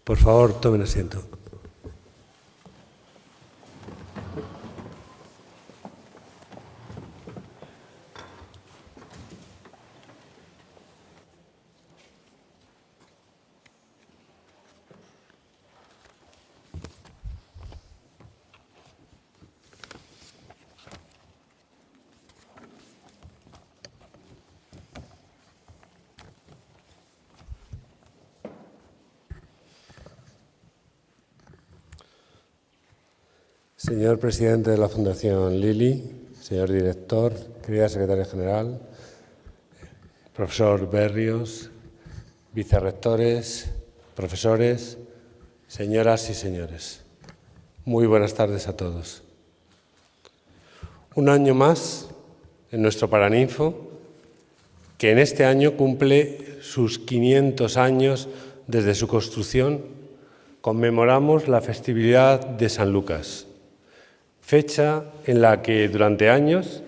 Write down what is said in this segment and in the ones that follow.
Por favor, tomen asiento. Señor presidente de la Fundación Lili, señor director, querida secretaria general, profesor Berrios, vicerrectores, profesores, señoras y señores, muy buenas tardes a todos. Un año más en nuestro Paraninfo, que en este año cumple sus 500 años desde su construcción, conmemoramos la festividad de San Lucas, fecha en la que durante años,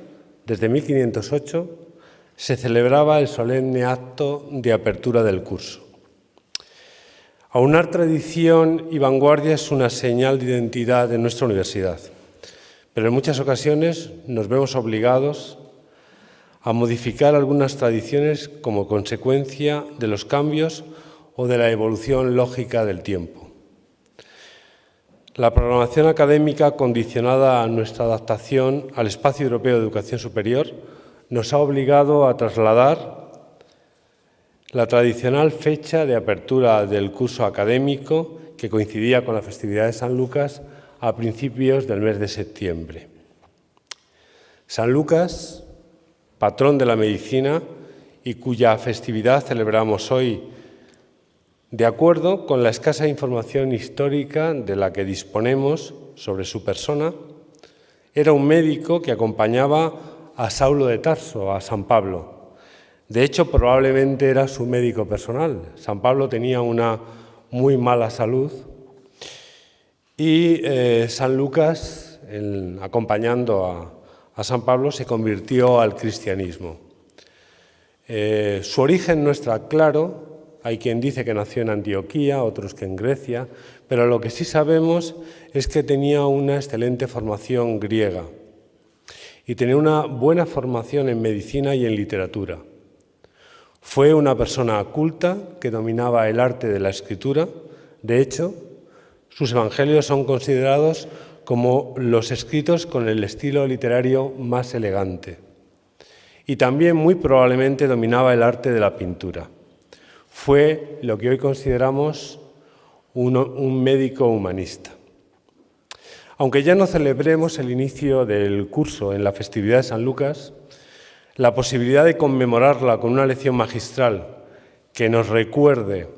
desde 1508, se celebraba el solemne acto de apertura del curso. Aunar tradición y vanguardia es una señal de identidad de nuestra universidad, pero en muchas ocasiones nos vemos obligados a modificar algunas tradiciones como consecuencia de los cambios o de la evolución lógica del tiempo. La programación académica, condicionada a nuestra adaptación al espacio europeo de educación superior, nos ha obligado a trasladar la tradicional fecha de apertura del curso académico, que coincidía con la festividad de San Lucas, a principios del mes de septiembre. San Lucas, patrón de la medicina y cuya festividad celebramos hoy, de acuerdo con la escasa información histórica de la que disponemos sobre su persona, era un médico que acompañaba a Saulo de Tarso, a San Pablo. De hecho, probablemente era su médico personal. San Pablo tenía una muy mala salud y San Lucas, acompañando a San Pablo, se convirtió al cristianismo. Su origen no está claro. Hay quien dice que nació en Antioquía, otros que en Grecia, pero lo que sí sabemos es que tenía una excelente formación griega y tenía una buena formación en medicina y en literatura. Fue una persona culta que dominaba el arte de la escritura. De hecho, sus evangelios son considerados como los escritos con el estilo literario más elegante. Y también muy probablemente dominaba el arte de la pintura. Fue lo que hoy consideramos un médico humanista. Aunque ya no celebremos el inicio del curso en la festividad de San Lucas, la posibilidad de conmemorarla con una lección magistral que nos recuerde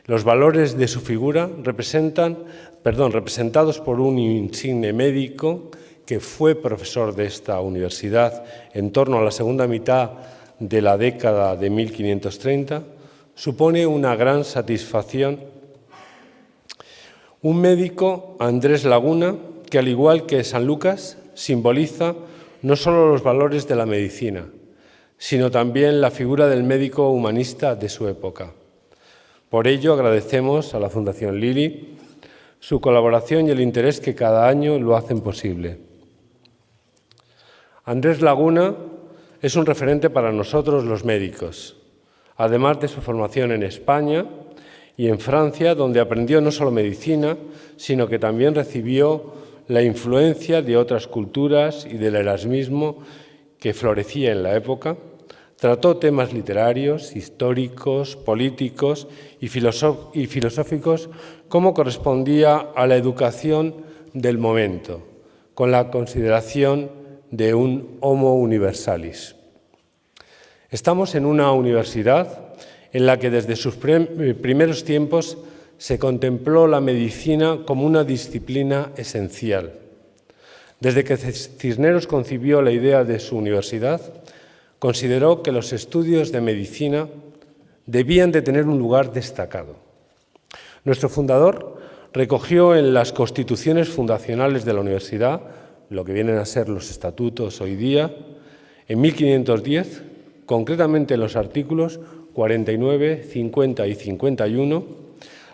los valores de su figura, representados por un insigne médico que fue profesor de esta universidad en torno a la segunda mitad de la década de 1530, supone una gran satisfacción. Un médico, Andrés Laguna, que al igual que San Lucas, simboliza no solo los valores de la medicina, sino también la figura del médico humanista de su época. Por ello, agradecemos a la Fundación Lili su colaboración y el interés que cada año lo hacen posible. Andrés Laguna es un referente para nosotros los médicos, además de su formación en España y en Francia, donde aprendió no solo medicina, sino que también recibió la influencia de otras culturas y del erasmismo que florecía en la época. Trató temas literarios, históricos, políticos y filosóficos como correspondía a la educación del momento, con la consideración de un homo universalis. Estamos en una universidad en la que desde sus primeros tiempos se contempló la medicina como una disciplina esencial. Desde que Cisneros concibió la idea de su universidad, consideró que los estudios de medicina debían de tener un lugar destacado. Nuestro fundador recogió en las constituciones fundacionales de la universidad, lo que vienen a ser los estatutos hoy día, en 1510, concretamente en los artículos 49, 50 y 51,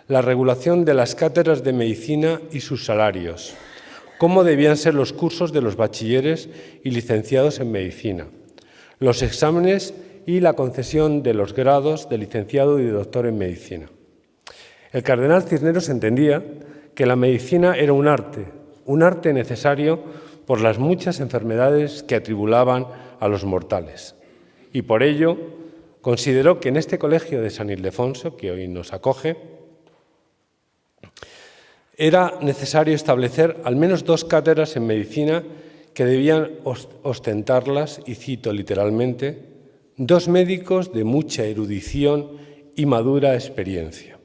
la regulación de las cátedras de medicina y sus salarios, cómo debían ser los cursos de los bachilleres y licenciados en medicina, los exámenes y la concesión de los grados de licenciado y de doctor en medicina. El cardenal Cisneros entendía que la medicina era un arte necesario por las muchas enfermedades que atribulaban a los mortales. Y por ello consideró que en este colegio de San Ildefonso, que hoy nos acoge, era necesario establecer al menos 2 cátedras en medicina que debían ostentarlas, y cito literalmente, 2 médicos de mucha erudición y madura experiencia.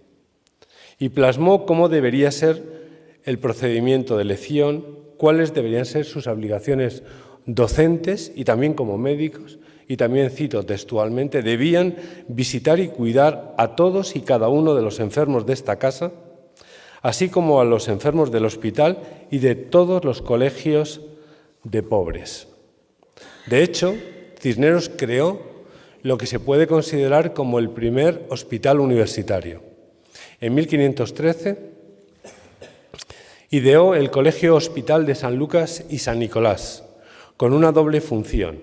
Y plasmó cómo debería ser el procedimiento de elección, cuáles deberían ser sus obligaciones docentes y también como médicos, y también, cito textualmente, debían visitar y cuidar a todos y cada uno de los enfermos de esta casa, así como a los enfermos del hospital y de todos los colegios de pobres. De hecho, Cisneros creó lo que se puede considerar como el primer hospital universitario. En 1513 ideó el Colegio Hospital de San Lucas y San Nicolás, con una doble función: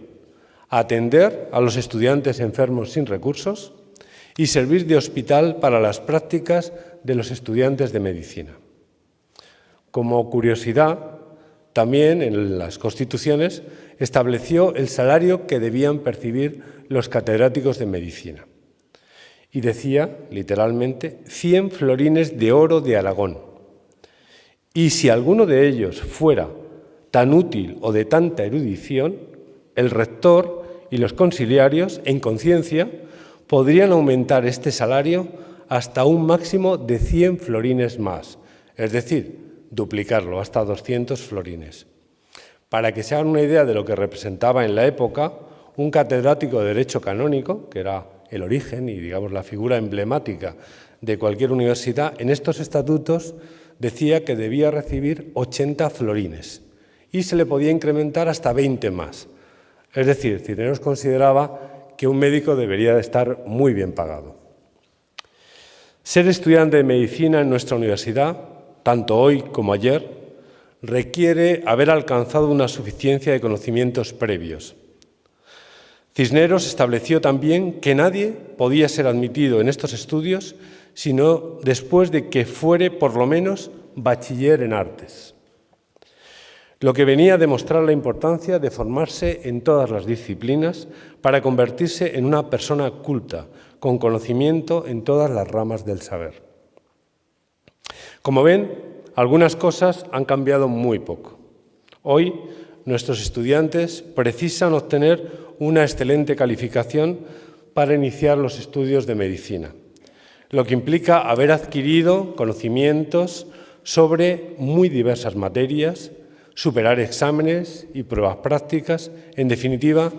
atender a los estudiantes enfermos sin recursos y servir de hospital para las prácticas de los estudiantes de medicina. Como curiosidad, también en las constituciones estableció el salario que debían percibir los catedráticos de medicina. Y decía, literalmente, 100 florines de oro de Aragón. Y si alguno de ellos fuera tan útil o de tanta erudición, el rector y los consiliarios, en conciencia, podrían aumentar este salario hasta un máximo de 100 florines más, es decir, duplicarlo hasta 200 florines. Para que se hagan una idea de lo que representaba en la época, un catedrático de Derecho Canónico, que era el origen y, digamos, la figura emblemática de cualquier universidad, en estos estatutos decía que debía recibir 80 florines y se le podía incrementar hasta 20 más. Es decir, Cisneros consideraba que un médico debería de estar muy bien pagado. Ser estudiante de medicina en nuestra universidad, tanto hoy como ayer, requiere haber alcanzado una suficiencia de conocimientos previos. Cisneros estableció también que nadie podía ser admitido en estos estudios sino después de que fuere por lo menos bachiller en artes, lo que venía a demostrar la importancia de formarse en todas las disciplinas para convertirse en una persona culta, con conocimiento en todas las ramas del saber. Como ven, algunas cosas han cambiado muy poco. Hoy, nuestros estudiantes precisan obtener una excelente calificación para iniciar los estudios de medicina, lo que implica haber adquirido conocimientos sobre muy diversas materias, superar exámenes y pruebas prácticas, en definitiva,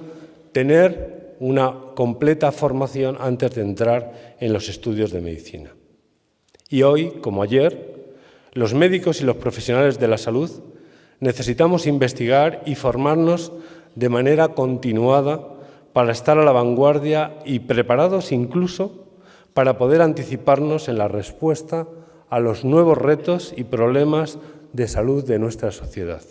tener una completa formación antes de entrar en los estudios de medicina. Y hoy, como ayer, los médicos y los profesionales de la salud necesitamos investigar y formarnos de manera continuada para estar a la vanguardia y preparados incluso para poder anticiparnos en la respuesta a los nuevos retos y problemas de salud de nuestra sociedad.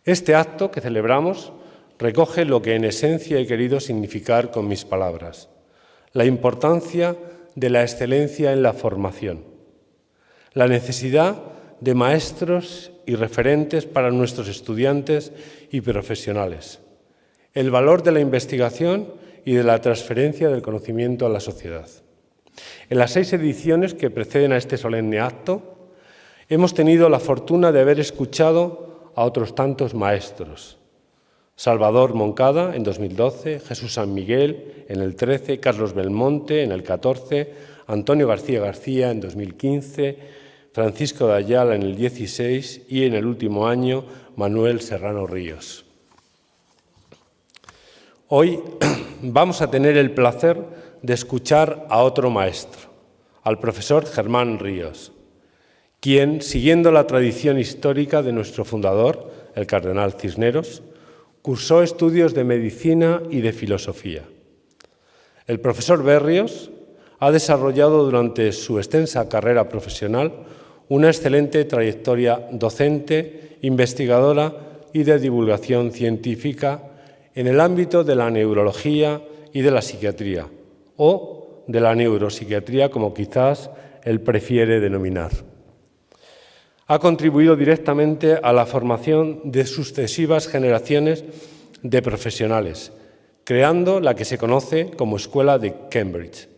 Este acto que celebramos recoge lo que en esencia he querido significar con mis palabras: la importancia de la excelencia en la formación, la necesidad de maestros y referentes para nuestros estudiantes y profesionales, el valor de la investigación y de la transferencia del conocimiento a la sociedad. En las 6 ediciones que preceden a este solemne acto, hemos tenido la fortuna de haber escuchado a otros tantos maestros: Salvador Moncada en 2012, Jesús San Miguel en el 13, Carlos Belmonte en el 14, Antonio García García en 2015, Francisco de Ayala en el 16 y en el último año Manuel Serrano Ríos. Hoy vamos a tener el placer de escuchar a otro maestro, al profesor Germán Ríos, quien, siguiendo la tradición histórica de nuestro fundador, el cardenal Cisneros, cursó estudios de medicina y de filosofía. El profesor Berrios ha desarrollado durante su extensa carrera profesional una excelente trayectoria docente, investigadora y de divulgación científica en el ámbito de la neurología y de la psiquiatría, o de la neuropsiquiatría, como quizás él prefiere denominar. Ha contribuido directamente a la formación de sucesivas generaciones de profesionales, creando la que se conoce como Escuela de Cambridge.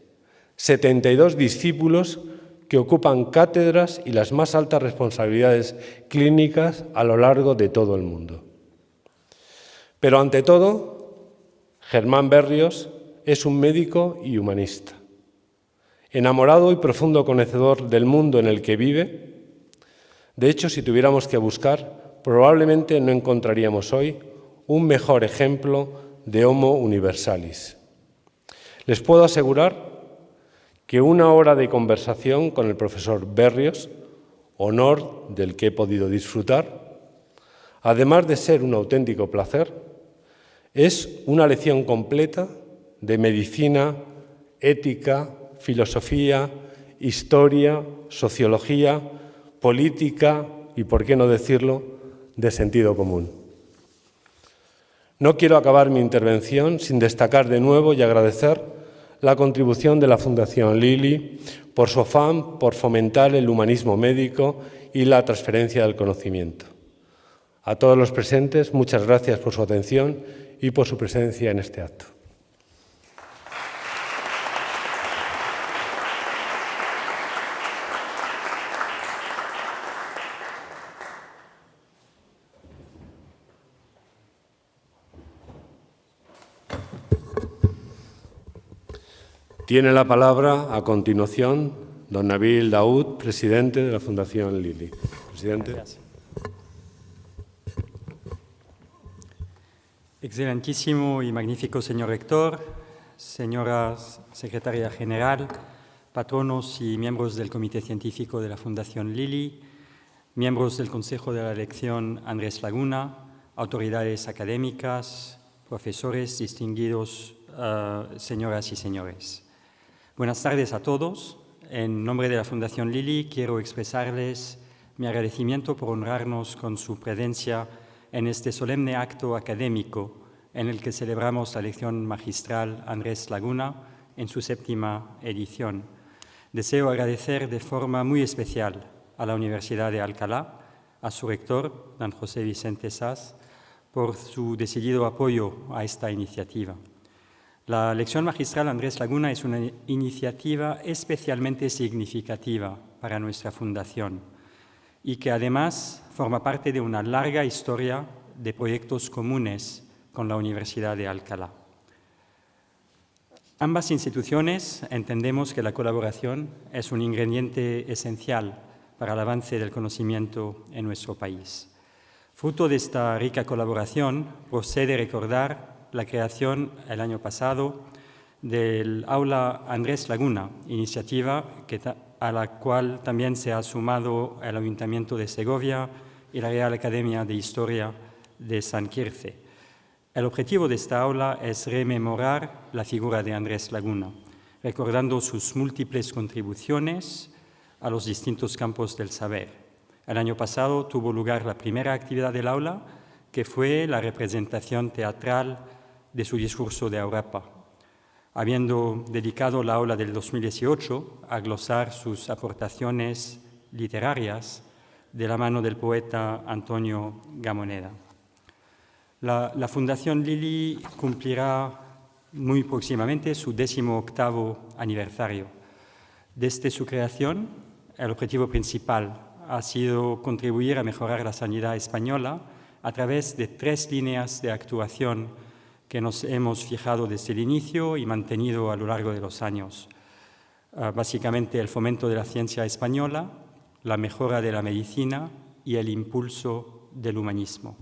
72 discípulos que ocupan cátedras y las más altas responsabilidades clínicas a lo largo de todo el mundo. Pero ante todo, Germán Berrios es un médico y humanista. Enamorado y profundo conocedor del mundo en el que vive, de hecho, si tuviéramos que buscar, probablemente no encontraríamos hoy un mejor ejemplo de Homo Universalis. Les puedo asegurar que una hora de conversación con el profesor Berrios, honor del que he podido disfrutar, además de ser un auténtico placer, es una lección completa de medicina, ética, filosofía, historia, sociología, política y, por qué no decirlo, de sentido común. No quiero acabar mi intervención sin destacar de nuevo y agradecer la contribución de la Fundación Lilly por su afán por fomentar el humanismo médico y la transferencia del conocimiento. A todos los presentes, muchas gracias por su atención y por su presencia en este acto. Tiene la palabra, a continuación, don Nabil Daoud, presidente de la Fundación Lilly. Presidente. Gracias. Excelentísimo y magnífico señor rector, señora secretaria general, patronos y miembros del Comité Científico de la Fundación Lilly, miembros del Consejo de la Elección Andrés Laguna, autoridades académicas, profesores, distinguidos señoras y señores. Buenas tardes a todos. En nombre de la Fundación Lilly quiero expresarles mi agradecimiento por honrarnos con su presencia en este solemne acto académico en el que celebramos la lección magistral Andrés Laguna en su 7ª edición. Deseo agradecer de forma muy especial a la Universidad de Alcalá, a su rector, don José Vicente Sas, por su decidido apoyo a esta iniciativa. La lección magistral Andrés Laguna es una iniciativa especialmente significativa para nuestra fundación y que además forma parte de una larga historia de proyectos comunes con la Universidad de Alcalá. Ambas instituciones entendemos que la colaboración es un ingrediente esencial para el avance del conocimiento en nuestro país. Fruto de esta rica colaboración, procede recordar la creación el año pasado del Aula Andrés Laguna, iniciativa a la cual también se ha sumado el Ayuntamiento de Segovia y la Real Academia de Historia de San Quirce. El objetivo de esta aula es rememorar la figura de Andrés Laguna, recordando sus múltiples contribuciones a los distintos campos del saber. El año pasado tuvo lugar la primera actividad del aula, que fue la representación teatral de su discurso de Europa, habiendo dedicado la aula del 2018 a glosar sus aportaciones literarias de la mano del poeta Antonio Gamoneda. La Fundación Lilly cumplirá muy próximamente su 18º aniversario. Desde su creación, el objetivo principal ha sido contribuir a mejorar la sanidad española a través de 3 líneas de actuación que nos hemos fijado desde el inicio y mantenido a lo largo de los años. Básicamente el fomento de la ciencia española, la mejora de la medicina y el impulso del humanismo.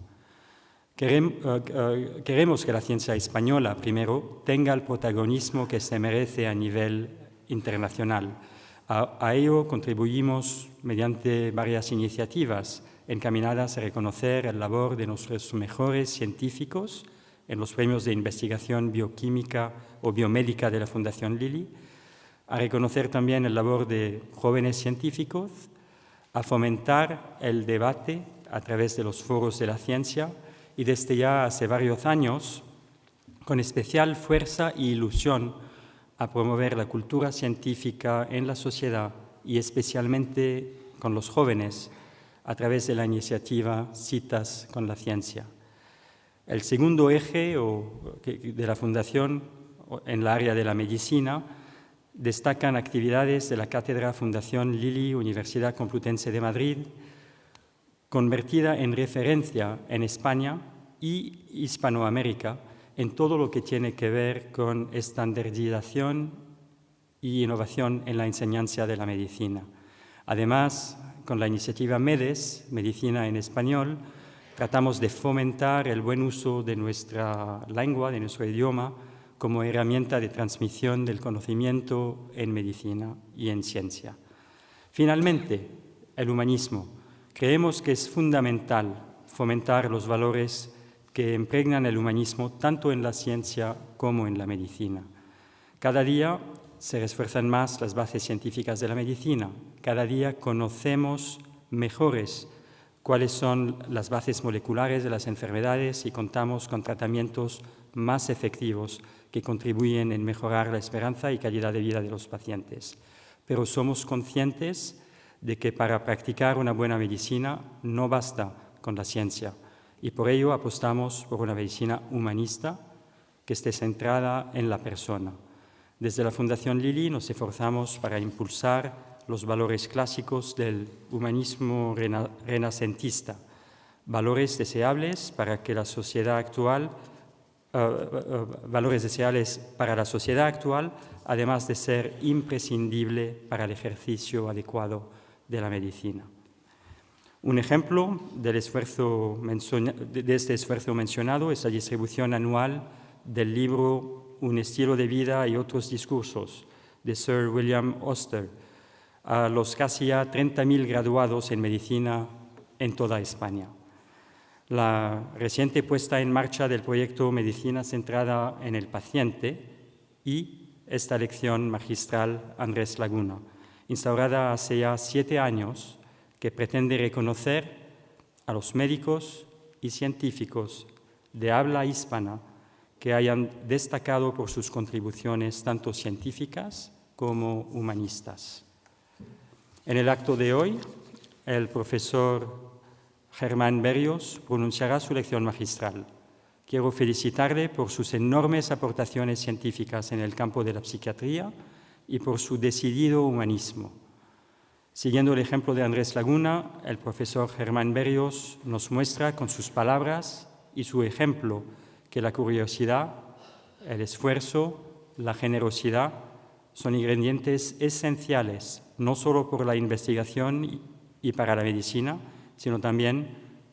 Queremos que la ciencia española, primero, tenga el protagonismo que se merece a nivel internacional. A ello contribuimos mediante varias iniciativas encaminadas a reconocer el labor de nuestros mejores científicos en los premios de investigación bioquímica o biomédica de la Fundación Lilly, a reconocer también el labor de jóvenes científicos, a fomentar el debate a través de los foros de la ciencia y desde ya hace varios años, con especial fuerza e ilusión, a promover la cultura científica en la sociedad y especialmente con los jóvenes a través de la iniciativa Citas con la Ciencia. El segundo eje de la Fundación en la área de la medicina destacan actividades de la Cátedra Fundación Lilly Universidad Complutense de Madrid, convertida en referencia en España y Hispanoamérica en todo lo que tiene que ver con estandarización y innovación en la enseñanza de la medicina. Además, con la iniciativa MEDES, Medicina en Español, tratamos de fomentar el buen uso de nuestra lengua, de nuestro idioma, como herramienta de transmisión del conocimiento en medicina y en ciencia. Finalmente, el humanismo. Creemos que es fundamental fomentar los valores que impregnan el humanismo tanto en la ciencia como en la medicina. Cada día se refuerzan más las bases científicas de la medicina. Cada día conocemos mejores cuáles son las bases moleculares de las enfermedades y contamos con tratamientos más efectivos que contribuyen en mejorar la esperanza y calidad de vida de los pacientes. Pero somos conscientes de que para practicar una buena medicina no basta con la ciencia y por ello apostamos por una medicina humanista que esté centrada en la persona. Desde la Fundación Lilly nos esforzamos para impulsar los valores clásicos del humanismo renacentista, valores deseables para la sociedad actual, además de ser imprescindible para el ejercicio adecuado de la medicina. Un ejemplo de este esfuerzo mencionado es la distribución anual del libro Un estilo de vida y otros discursos de Sir William Auster a los casi ya 30.000 graduados en medicina en toda España. La reciente puesta en marcha del proyecto Medicina centrada en el paciente y esta lección magistral Andrés Laguna, instaurada hace ya 7 años, que pretende reconocer a los médicos y científicos de habla hispana que hayan destacado por sus contribuciones tanto científicas como humanistas. En el acto de hoy, el profesor Germán Berrios pronunciará su lección magistral. Quiero felicitarle por sus enormes aportaciones científicas en el campo de la psiquiatría y por su decidido humanismo. Siguiendo el ejemplo de Andrés Laguna, el profesor Germán Berrios nos muestra con sus palabras y su ejemplo que la curiosidad, el esfuerzo, la generosidad son ingredientes esenciales, no solo por la investigación y para la medicina, sino también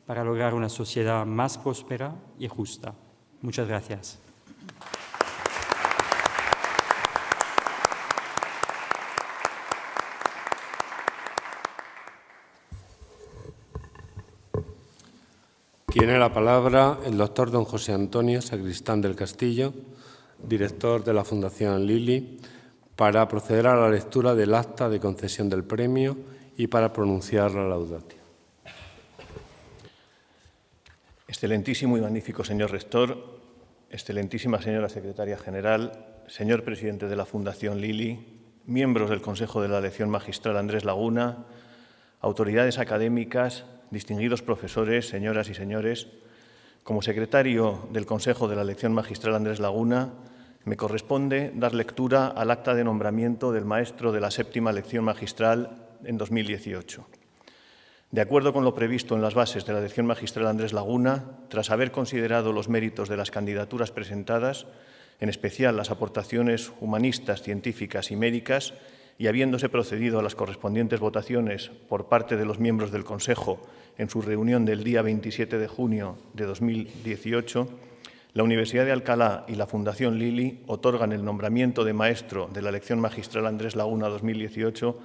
para lograr una sociedad más próspera y justa. Muchas gracias. Tiene la palabra el doctor don José Antonio Sacristán del Castillo, director de la Fundación Lilly, para proceder a la lectura del acta de concesión del premio y para pronunciar la laudatio. Excelentísimo y magnífico señor rector, excelentísima señora secretaria general, señor presidente de la Fundación Lilly, miembros del Consejo de la Lección Magistral Andrés Laguna, autoridades académicas, distinguidos profesores, señoras y señores, como secretario del Consejo de la Lección Magistral Andrés Laguna, me corresponde dar lectura al acta de nombramiento del maestro de la 7ª Lección Magistral en 2018. De acuerdo con lo previsto en las bases de la Lección Magistral Andrés Laguna, tras haber considerado los méritos de las candidaturas presentadas, en especial las aportaciones humanistas, científicas y médicas, y habiéndose procedido a las correspondientes votaciones por parte de los miembros del Consejo en su reunión del día 27 de junio de 2018, la Universidad de Alcalá y la Fundación Lilly otorgan el nombramiento de maestro de la Lección Magistral Andrés Laguna 2018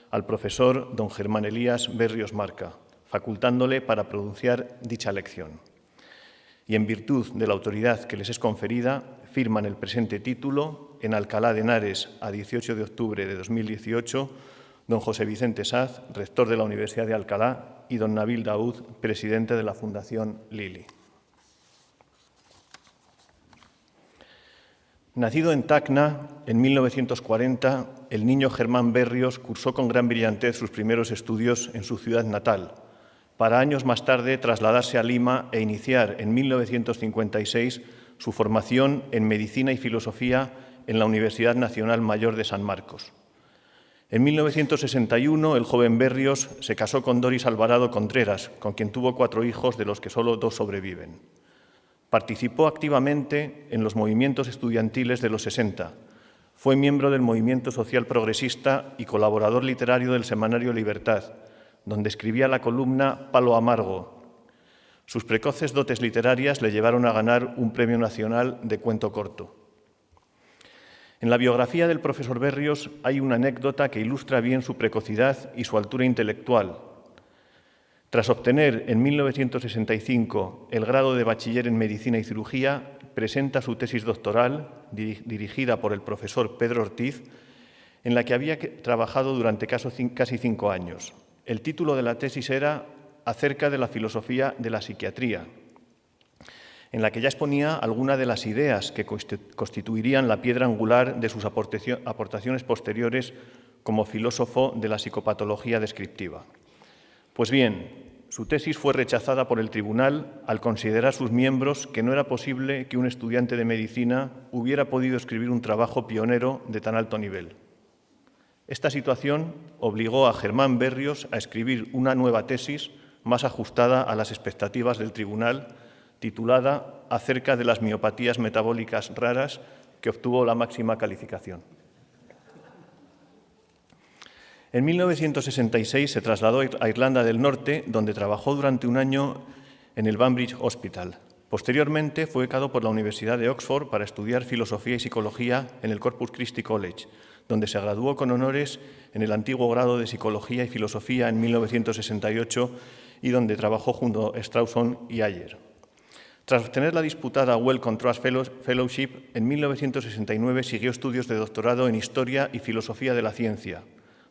al profesor don Germán Elías Berrios Marca, facultándole para pronunciar dicha lección. Y en virtud de la autoridad que les es conferida, firman el presente título en Alcalá de Henares a 18 de octubre de 2018, don José Vicente Saz, rector de la Universidad de Alcalá, y don Nabil Daoud, presidente de la Fundación Lili. Nacido en Tacna en 1940, el niño Germán Berrios cursó con gran brillantez sus primeros estudios en su ciudad natal, para años más tarde trasladarse a Lima e iniciar en 1956 su formación en Medicina y Filosofía en la Universidad Nacional Mayor de San Marcos. En 1961, el joven Berrios se casó con Doris Alvarado Contreras, con quien tuvo 4 hijos, de los que solo 2 sobreviven. Participó activamente en los movimientos estudiantiles de los 60. Fue miembro del Movimiento Social Progresista y colaborador literario del semanario Libertad, donde escribía la columna Palo Amargo. Sus precoces dotes literarias le llevaron a ganar un premio nacional de cuento corto. En la biografía del profesor Berrios hay una anécdota que ilustra bien su precocidad y su altura intelectual. Tras obtener en 1965 el grado de bachiller en Medicina y Cirugía, presenta su tesis doctoral, dirigida por el profesor Pedro Ortiz, en la que había trabajado durante casi 5 años. El título de la tesis era Acerca de la filosofía de la psiquiatría, en la que ya exponía algunas de las ideas que constituirían la piedra angular de sus aportaciones posteriores como filósofo de la psicopatología descriptiva. Pues bien, su tesis fue rechazada por el tribunal al considerar sus miembros que no era posible que un estudiante de medicina hubiera podido escribir un trabajo pionero de tan alto nivel. Esta situación obligó a Germán Berrios a escribir una nueva tesis más ajustada a las expectativas del tribunal, titulada Acerca de las miopatías metabólicas raras, que obtuvo la máxima calificación. En 1966 se trasladó a Irlanda del Norte, donde trabajó durante un año en el Banbridge Hospital. Posteriormente fue becado por la Universidad de Oxford para estudiar filosofía y psicología en el Corpus Christi College, donde se graduó con honores en el antiguo grado de Psicología y Filosofía en 1968 y donde trabajó junto a Strawson y Ayer. Tras obtener la disputada Wellcome Trust Fellowship, en 1969 siguió estudios de doctorado en Historia y Filosofía de la Ciencia.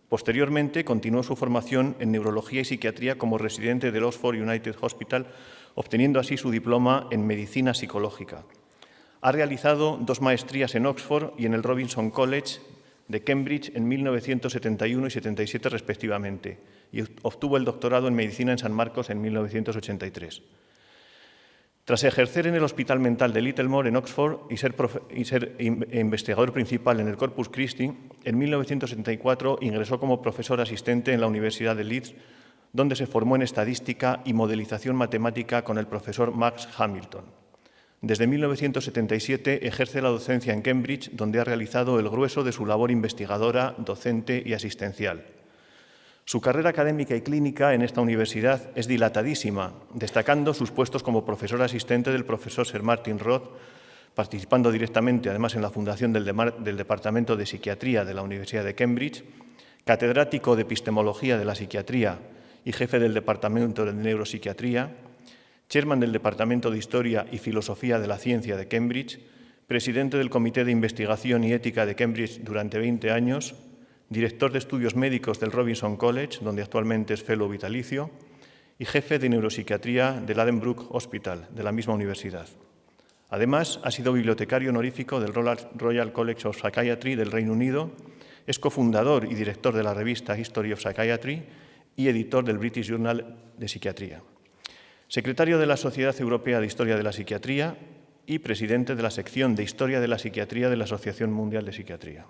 Posteriormente, continuó su formación en Neurología y Psiquiatría como residente del Oxford United Hospital, obteniendo así su diploma en Medicina Psicológica. Ha realizado 2 maestrías en Oxford y en el Robinson College de Cambridge en 1971 y 77 respectivamente, y obtuvo el doctorado en Medicina en San Marcos en 1983. Tras ejercer en el Hospital Mental de Littlemore en Oxford y ser investigador principal en el Corpus Christi, en 1974 ingresó como profesor asistente en la Universidad de Leeds, donde se formó en estadística y modelización matemática con el profesor Max Hamilton. Desde 1977 ejerce la docencia en Cambridge, donde ha realizado el grueso de su labor investigadora, docente y asistencial. Su carrera académica y clínica en esta universidad es dilatadísima, destacando sus puestos como profesor asistente del profesor Sir Martin Roth, participando directamente además en la fundación del Departamento de Psiquiatría de la Universidad de Cambridge, catedrático de Epistemología de la Psiquiatría y jefe del Departamento de Neuropsiquiatría, chairman del Departamento de Historia y Filosofía de la Ciencia de Cambridge, presidente del Comité de Investigación y Ética de Cambridge durante 20 años, director de estudios médicos del Robinson College, donde actualmente es fellow vitalicio, y jefe de neuropsiquiatría del Addenbrooke Hospital, de la misma universidad. Además, ha sido bibliotecario honorífico del Royal College of Psychiatry del Reino Unido, es cofundador y director de la revista History of Psychiatry y editor del British Journal de Psiquiatría. Secretario de la Sociedad Europea de Historia de la Psiquiatría y presidente de la sección de Historia de la Psiquiatría de la Asociación Mundial de Psiquiatría.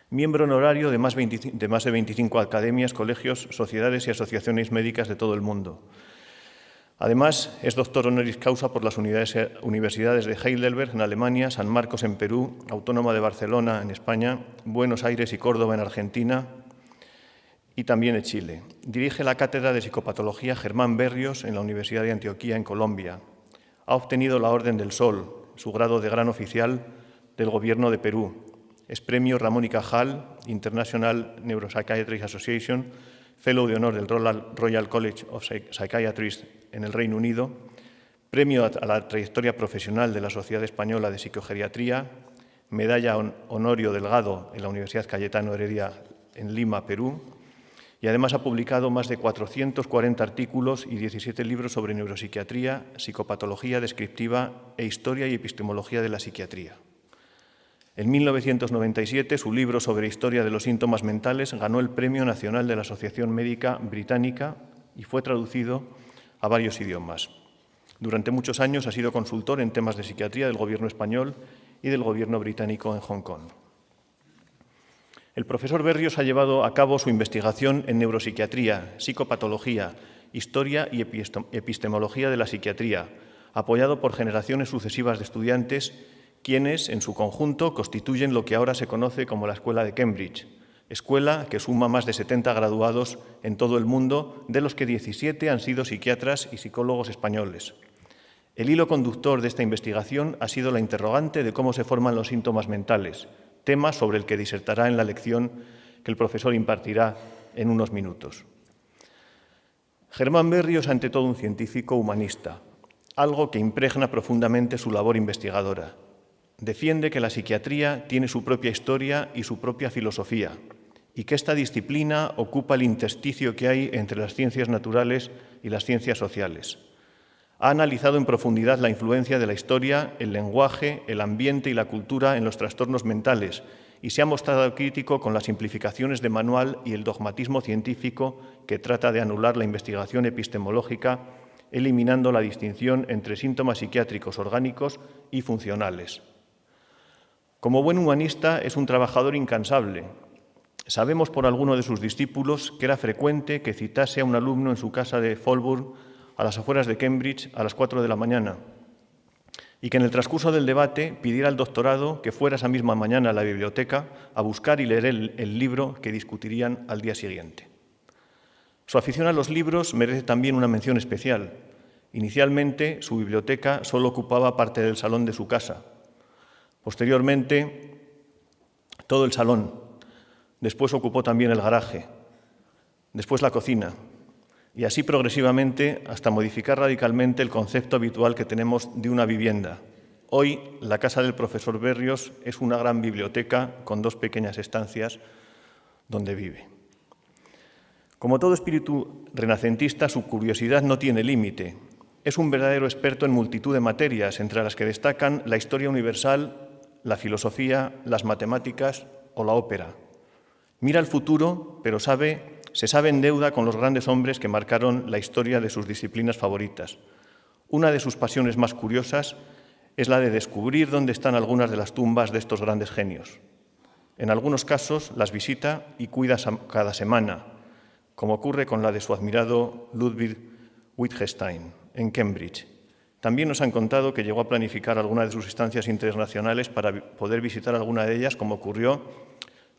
Miembro honorario de más de 25 academias, colegios, sociedades y asociaciones médicas de todo el mundo. Además, es doctor honoris causa por las universidades de Heidelberg en Alemania, San Marcos en Perú, Autónoma de Barcelona en España, Buenos Aires y Córdoba en Argentina y también en Chile. Dirige la Cátedra de Psicopatología Germán Berrios en la Universidad de Antioquía en Colombia. Ha obtenido la Orden del Sol, su grado de gran oficial del Gobierno de Perú. Es premio Ramón y Cajal, International Neuropsychiatric Association, Fellow de honor del Royal College of Psychiatrists en el Reino Unido, Premio a la trayectoria profesional de la Sociedad Española de Psicogeriatría, Medalla Honorio Delgado en la Universidad Cayetano Heredia en Lima, Perú, y además ha publicado más de 440 artículos y 17 libros sobre neuropsiquiatría, psicopatología descriptiva e historia y epistemología de la psiquiatría. En 1997, su libro sobre historia de los síntomas mentales ganó el Premio Nacional de la Asociación Médica Británica y fue traducido a varios idiomas. Durante muchos años ha sido consultor en temas de psiquiatría del Gobierno español y del Gobierno británico en Hong Kong. El profesor Berrios ha llevado a cabo su investigación en neuropsiquiatría, psicopatología, historia y epistemología de la psiquiatría, apoyado por generaciones sucesivas de estudiantes, quienes, en su conjunto, constituyen lo que ahora se conoce como la Escuela de Cambridge, escuela que suma más de 70 graduados en todo el mundo, de los que 17 han sido psiquiatras y psicólogos españoles. El hilo conductor de esta investigación ha sido la interrogante de cómo se forman los síntomas mentales, tema sobre el que disertará en la lección que el profesor impartirá en unos minutos. Germán Berrios, ante todo, un científico humanista, algo que impregna profundamente su labor investigadora. Defiende que la psiquiatría tiene su propia historia y su propia filosofía, y que esta disciplina ocupa el intersticio que hay entre las ciencias naturales y las ciencias sociales. Ha analizado en profundidad la influencia de la historia, el lenguaje, el ambiente y la cultura en los trastornos mentales y se ha mostrado crítico con las simplificaciones de manual y el dogmatismo científico que trata de anular la investigación epistemológica, eliminando la distinción entre síntomas psiquiátricos orgánicos y funcionales. Como buen humanista, es un trabajador incansable. Sabemos por alguno de sus discípulos que era frecuente que citase a un alumno en su casa de Holborn, a las afueras de Cambridge, a las 4 de la mañana, y que en el transcurso del debate pidiera al doctorado que fuera esa misma mañana a la biblioteca a buscar y leer el libro que discutirían al día siguiente. Su afición a los libros merece también una mención especial. Inicialmente, su biblioteca solo ocupaba parte del salón de su casa. Posteriormente, todo el salón. Después ocupó también el garaje. Después la cocina. Y así progresivamente hasta modificar radicalmente el concepto habitual que tenemos de una vivienda. Hoy, la casa del profesor Berrios es una gran biblioteca con 2 pequeñas estancias donde vive. Como todo espíritu renacentista, su curiosidad no tiene límite. Es un verdadero experto en multitud de materias, entre las que destacan la historia universal, la filosofía, las matemáticas o la ópera. Mira al futuro, pero se sabe en deuda con los grandes hombres que marcaron la historia de sus disciplinas favoritas. Una de sus pasiones más curiosas es la de descubrir dónde están algunas de las tumbas de estos grandes genios. En algunos casos las visita y cuida cada semana, como ocurre con la de su admirado Ludwig Wittgenstein, en Cambridge. También nos han contado que llegó a planificar alguna de sus estancias internacionales para poder visitar alguna de ellas, como ocurrió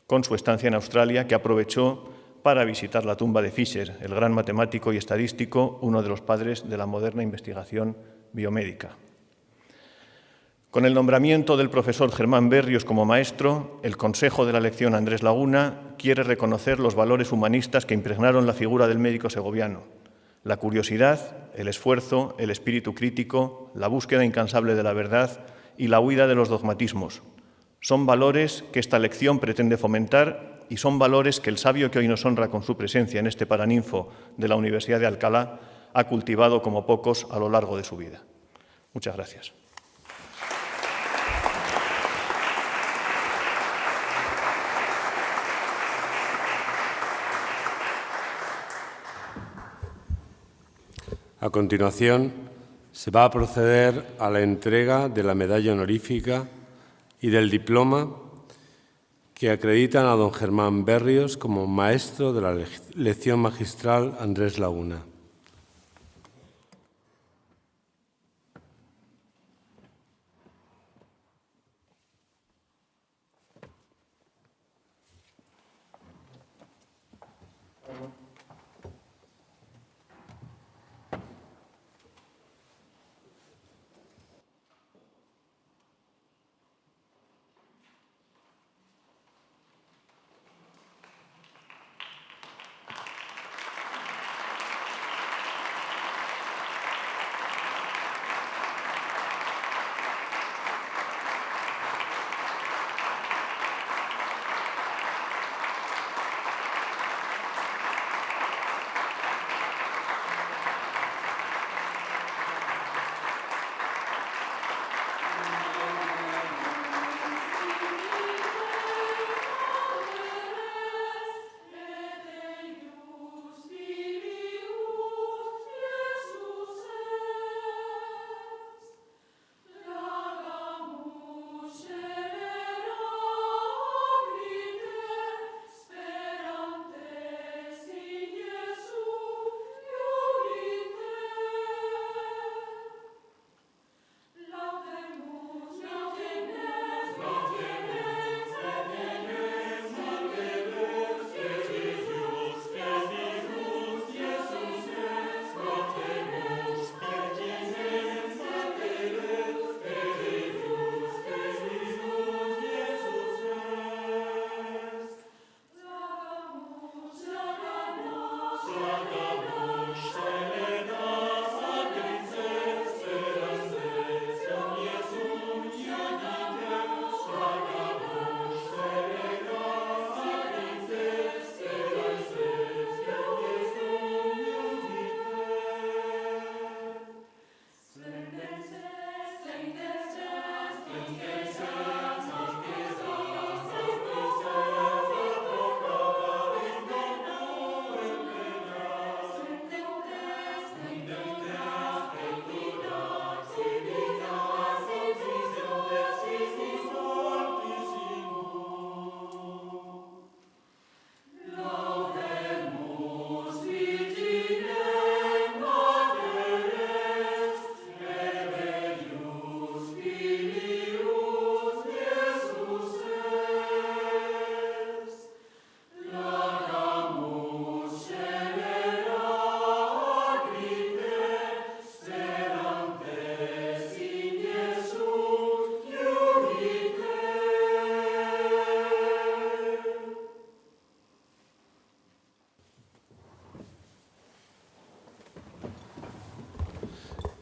con su estancia en Australia, que aprovechó para visitar la tumba de Fisher, el gran matemático y estadístico, uno de los padres de la moderna investigación biomédica. Con el nombramiento del profesor Germán Berrios como maestro, el Consejo de la Lección Andrés Laguna quiere reconocer los valores humanistas que impregnaron la figura del médico segoviano: la curiosidad, el esfuerzo, el espíritu crítico, la búsqueda incansable de la verdad y la huida de los dogmatismos. Son valores que esta lección pretende fomentar y son valores que el sabio que hoy nos honra con su presencia en este Paraninfo de la Universidad de Alcalá ha cultivado como pocos a lo largo de su vida. Muchas gracias. A continuación, se va a proceder a la entrega de la medalla honorífica y del diploma que acreditan a don Germán Berrios como maestro de la lección magistral Andrés Laguna.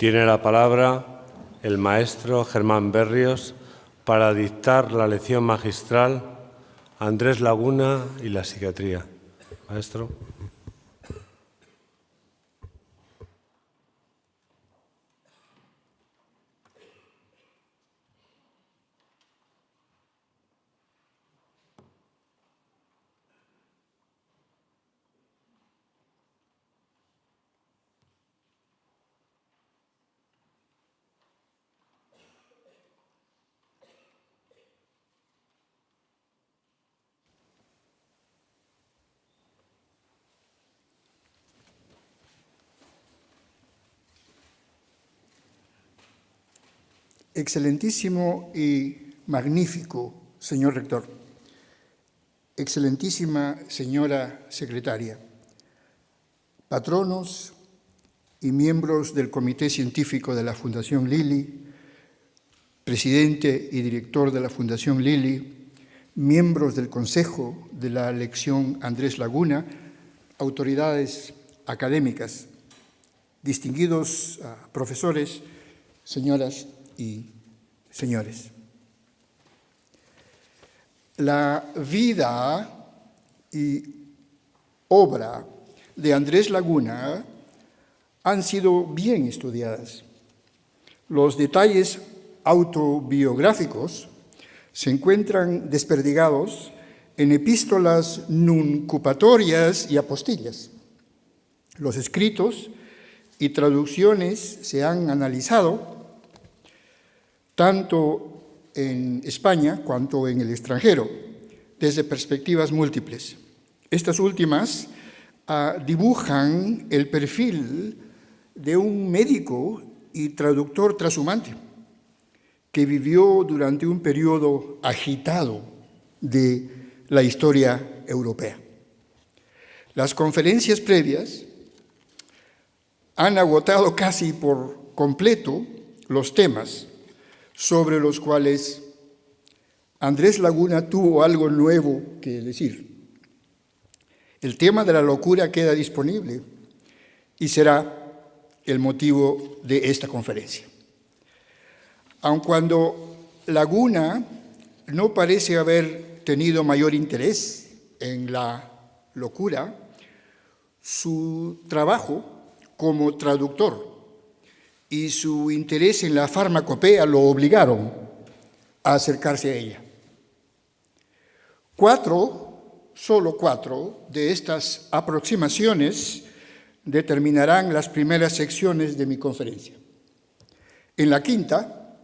Tiene la palabra el maestro Germán Berrios para dictar la lección magistral Andrés Laguna y la psiquiatría. Maestro. Excelentísimo y magnífico señor rector, excelentísima señora secretaria, patronos y miembros del Comité Científico de la Fundación Lili, presidente y director de la Fundación Lili, miembros del Consejo de la Lección Andrés Laguna, autoridades académicas, distinguidos profesores, señoras y señores. La vida y obra de Andrés Laguna han sido bien estudiadas. Los detalles autobiográficos se encuentran desperdigados en epístolas nuncupatorias y apostillas. Los escritos y traducciones se han analizado tanto en España cuanto en el extranjero, desde perspectivas múltiples. Estas últimas dibujan el perfil de un médico y traductor trashumante que vivió durante un periodo agitado de la historia europea. Las conferencias previas han agotado casi por completo los temas sobre los cuales Andrés Laguna tuvo algo nuevo que decir. El tema de la locura queda disponible y será el motivo de esta conferencia. Aun cuando Laguna no parece haber tenido mayor interés en la locura, su trabajo como traductor y su interés en la farmacopea lo obligaron a acercarse a ella. Solo cuatro de estas aproximaciones determinarán las primeras secciones de mi conferencia. En la quinta,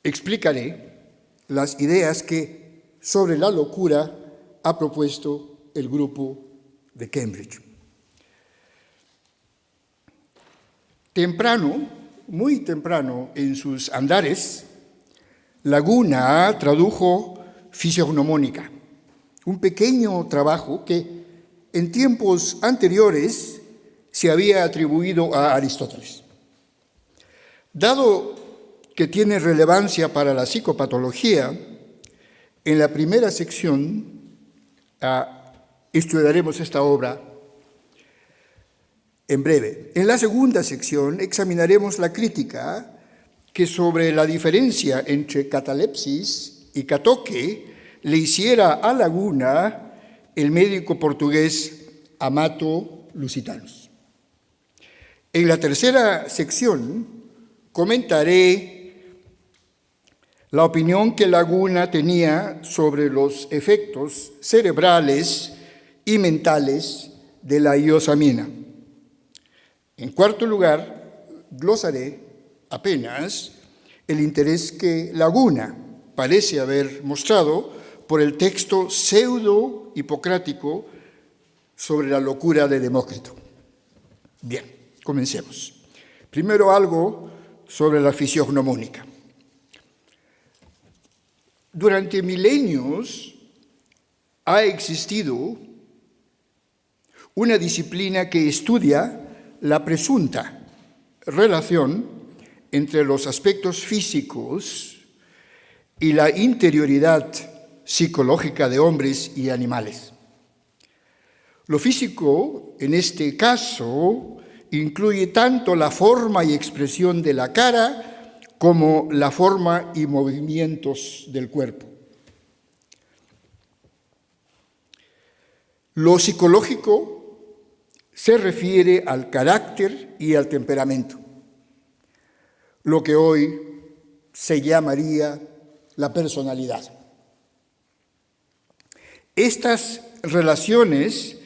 explicaré las ideas que sobre la locura ha propuesto el grupo de Cambridge. Temprano, muy temprano en sus andares, Laguna tradujo Fisiognomónica, un pequeño trabajo que en tiempos anteriores se había atribuido a Aristóteles. Dado que tiene relevancia para la psicopatología, en la primera sección estudiaremos esta obra en breve. En la segunda sección examinaremos la crítica que sobre la diferencia entre catalepsis y catoque le hiciera a Laguna el médico portugués Amato Lusitanos. En la tercera sección comentaré la opinión que Laguna tenía sobre los efectos cerebrales y mentales de la iosamina. En cuarto lugar, glosaré apenas el interés que Laguna parece haber mostrado por el texto pseudo-hipocrático sobre la locura de Demócrito. Bien, comencemos. Primero algo sobre la fisiognomónica. Durante milenios ha existido una disciplina que estudia la presunta relación entre los aspectos físicos y la interioridad psicológica de hombres y animales. Lo físico, en este caso, incluye tanto la forma y expresión de la cara como la forma y movimientos del cuerpo. Lo psicológico se refiere al carácter y al temperamento, lo que hoy se llamaría la personalidad. Estas relaciones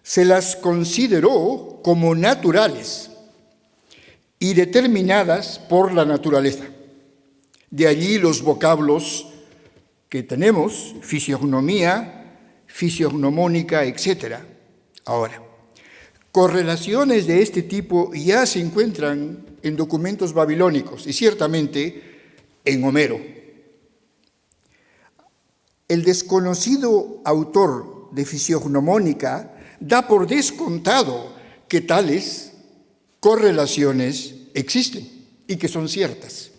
se las consideró como naturales y determinadas por la naturaleza. De allí los vocablos que tenemos, fisiognomía, fisiognomónica, etc. Ahora, correlaciones de este tipo ya se encuentran en documentos babilónicos y ciertamente en Homero. El desconocido autor de fisiognomónica da por descontado que tales correlaciones existen y que son ciertas.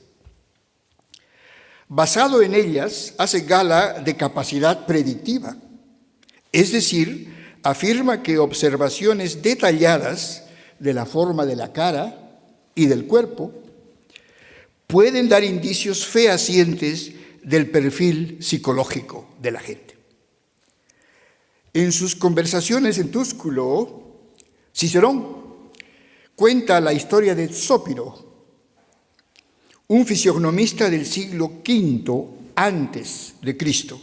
Basado en ellas, hace gala de capacidad predictiva, es decir, afirma que observaciones detalladas de la forma de la cara y del cuerpo pueden dar indicios fehacientes del perfil psicológico de la gente. En sus conversaciones en Túsculo, Cicerón cuenta la historia de Zópiro, un fisiognomista del siglo V antes de Cristo,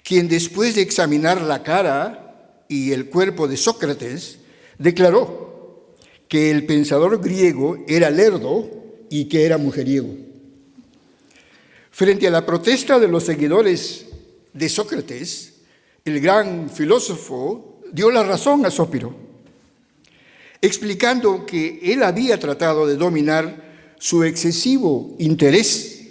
quien después de examinar la cara y el cuerpo de Sócrates, declaró que el pensador griego era lerdo y que era mujeriego. Frente a la protesta de los seguidores de Sócrates, el gran filósofo dio la razón a Zópiro, explicando que él había tratado de dominar su excesivo interés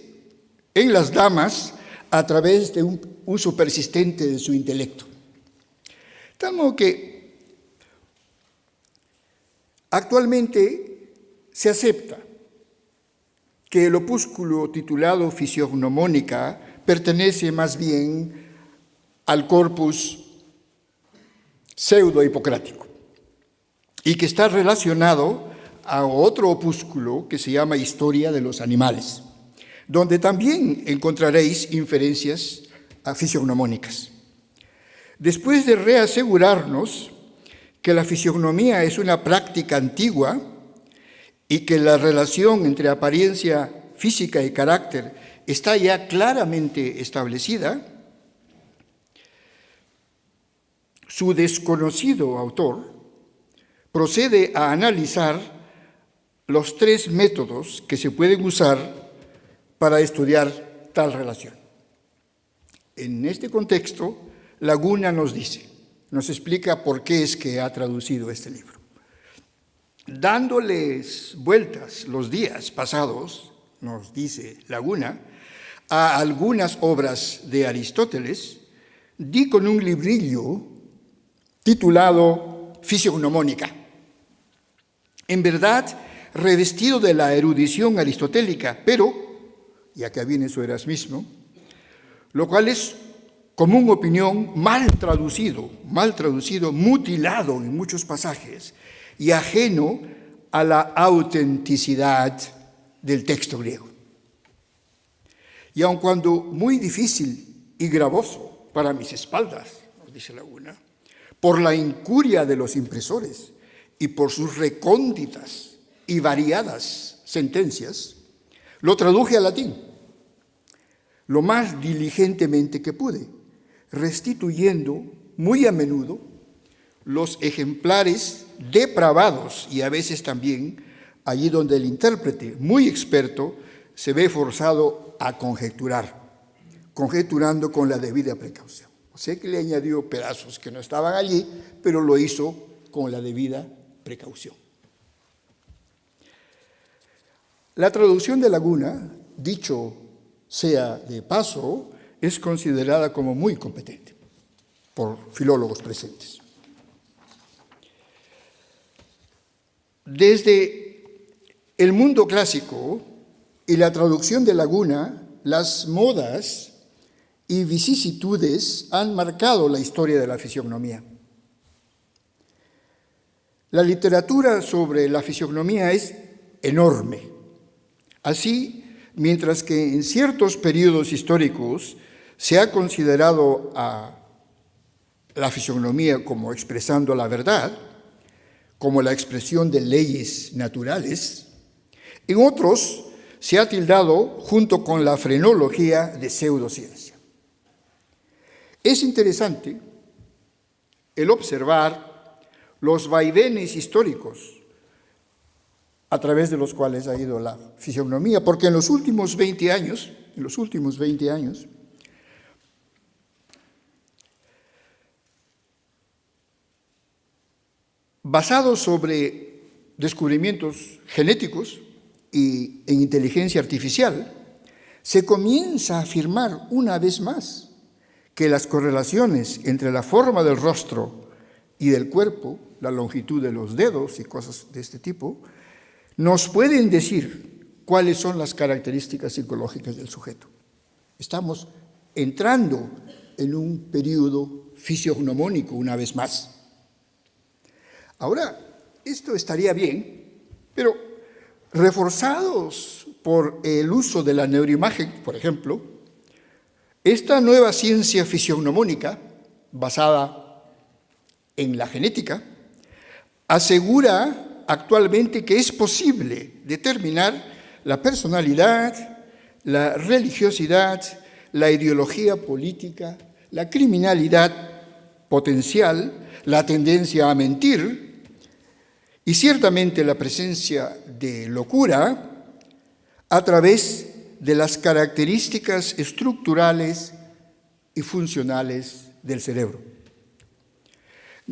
en las damas a través de un uso persistente de su intelecto. Tal modo que actualmente se acepta que el opúsculo titulado Fisiognomónica pertenece más bien al corpus pseudo-hipocrático y que está relacionado a otro opúsculo que se llama Historia de los Animales, donde también encontraréis inferencias fisiognomónicas. Después de reasegurarnos que la fisiognomía es una práctica antigua y que la relación entre apariencia física y carácter está ya claramente establecida, su desconocido autor procede a analizar los 3 métodos que se pueden usar para estudiar tal relación. En este contexto, Laguna nos explica por qué es que ha traducido este libro. Dándoles vueltas los días pasados, nos dice Laguna, a algunas obras de Aristóteles, di con un librillo titulado Fisiognomónica. En verdad, revestido de la erudición aristotélica, pero, y acá viene su erasmismo, lo cual es común opinión, mal traducido, mutilado en muchos pasajes, y ajeno a la autenticidad del texto griego. Y aun cuando muy difícil y gravoso para mis espaldas, nos dice Laguna, por la incuria de los impresores y por sus recónditas y variadas sentencias, lo traduje al latín lo más diligentemente que pude, restituyendo muy a menudo los ejemplares depravados y a veces también allí donde el intérprete, muy experto, se ve forzado a conjeturando con la debida precaución. O sea que le añadió pedazos que no estaban allí, pero lo hizo con la debida precaución. La traducción de Laguna, dicho sea de paso, es considerada como muy competente por filólogos presentes. Desde el mundo clásico y la traducción de Laguna, las modas y vicisitudes han marcado la historia de la fisiognomía. La literatura sobre la fisiognomía es enorme. Así, mientras que en ciertos periodos históricos se ha considerado a la fisiognomía como expresando la verdad, como la expresión de leyes naturales, en otros se ha tildado junto con la frenología de pseudociencia. Es interesante el observar los vaivenes históricos a través de los cuales ha ido la fisiognomía, porque en los últimos 20 años, basados sobre descubrimientos genéticos y en inteligencia artificial, se comienza a afirmar una vez más que las correlaciones entre la forma del rostro y del cuerpo, la longitud de los dedos y cosas de este tipo, nos pueden decir cuáles son las características psicológicas del sujeto. Estamos entrando en un periodo fisiognomónico una vez más. Ahora, esto estaría bien, pero reforzados por el uso de la neuroimagen, por ejemplo, esta nueva ciencia fisiognomónica, basada en la genética, asegura actualmente que es posible determinar la personalidad, la religiosidad, la ideología política, la criminalidad potencial, la tendencia a mentir y ciertamente la presencia de locura a través de las características estructurales y funcionales del cerebro.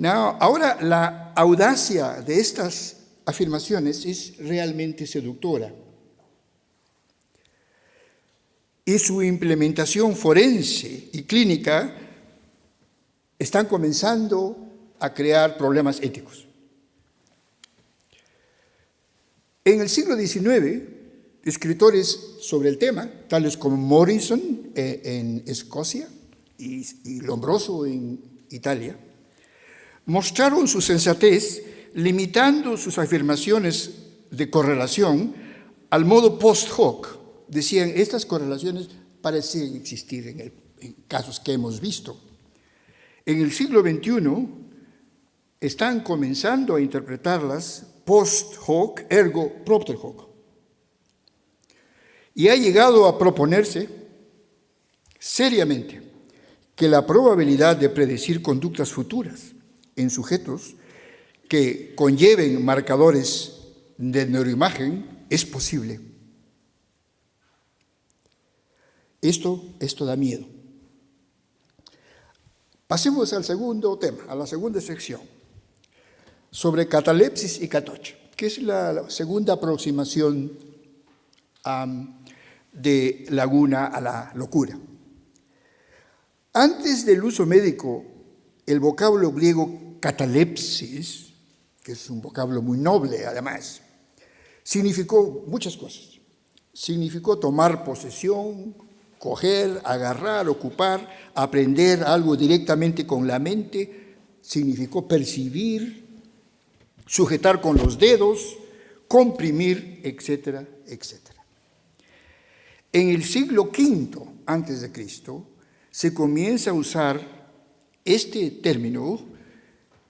Ahora, la audacia de estas afirmaciones es realmente seductora y su implementación forense y clínica están comenzando a crear problemas éticos. En el siglo XIX, escritores sobre el tema, tales como Morrison en Escocia y Lombroso en Italia, mostraron su sensatez limitando sus afirmaciones de correlación al modo post hoc. Decían, estas correlaciones parecen existir en casos que hemos visto. En el siglo XXI están comenzando a interpretarlas post hoc, ergo propter hoc. Y ha llegado a proponerse seriamente que la probabilidad de predecir conductas futuras en sujetos que conlleven marcadores de neuroimagen es posible. Esto da miedo. Pasemos al segundo tema, a la segunda sección, sobre catalepsis y catoche, que es la segunda aproximación de Laguna a la locura. Antes del uso médico, el vocablo griego catalepsis, que es un vocablo muy noble además, significó muchas cosas. Significó tomar posesión, coger, agarrar, ocupar, aprender algo directamente con la mente, significó percibir, sujetar con los dedos, comprimir, etcétera, etcétera. En el siglo V a.C. se comienza a usar este término,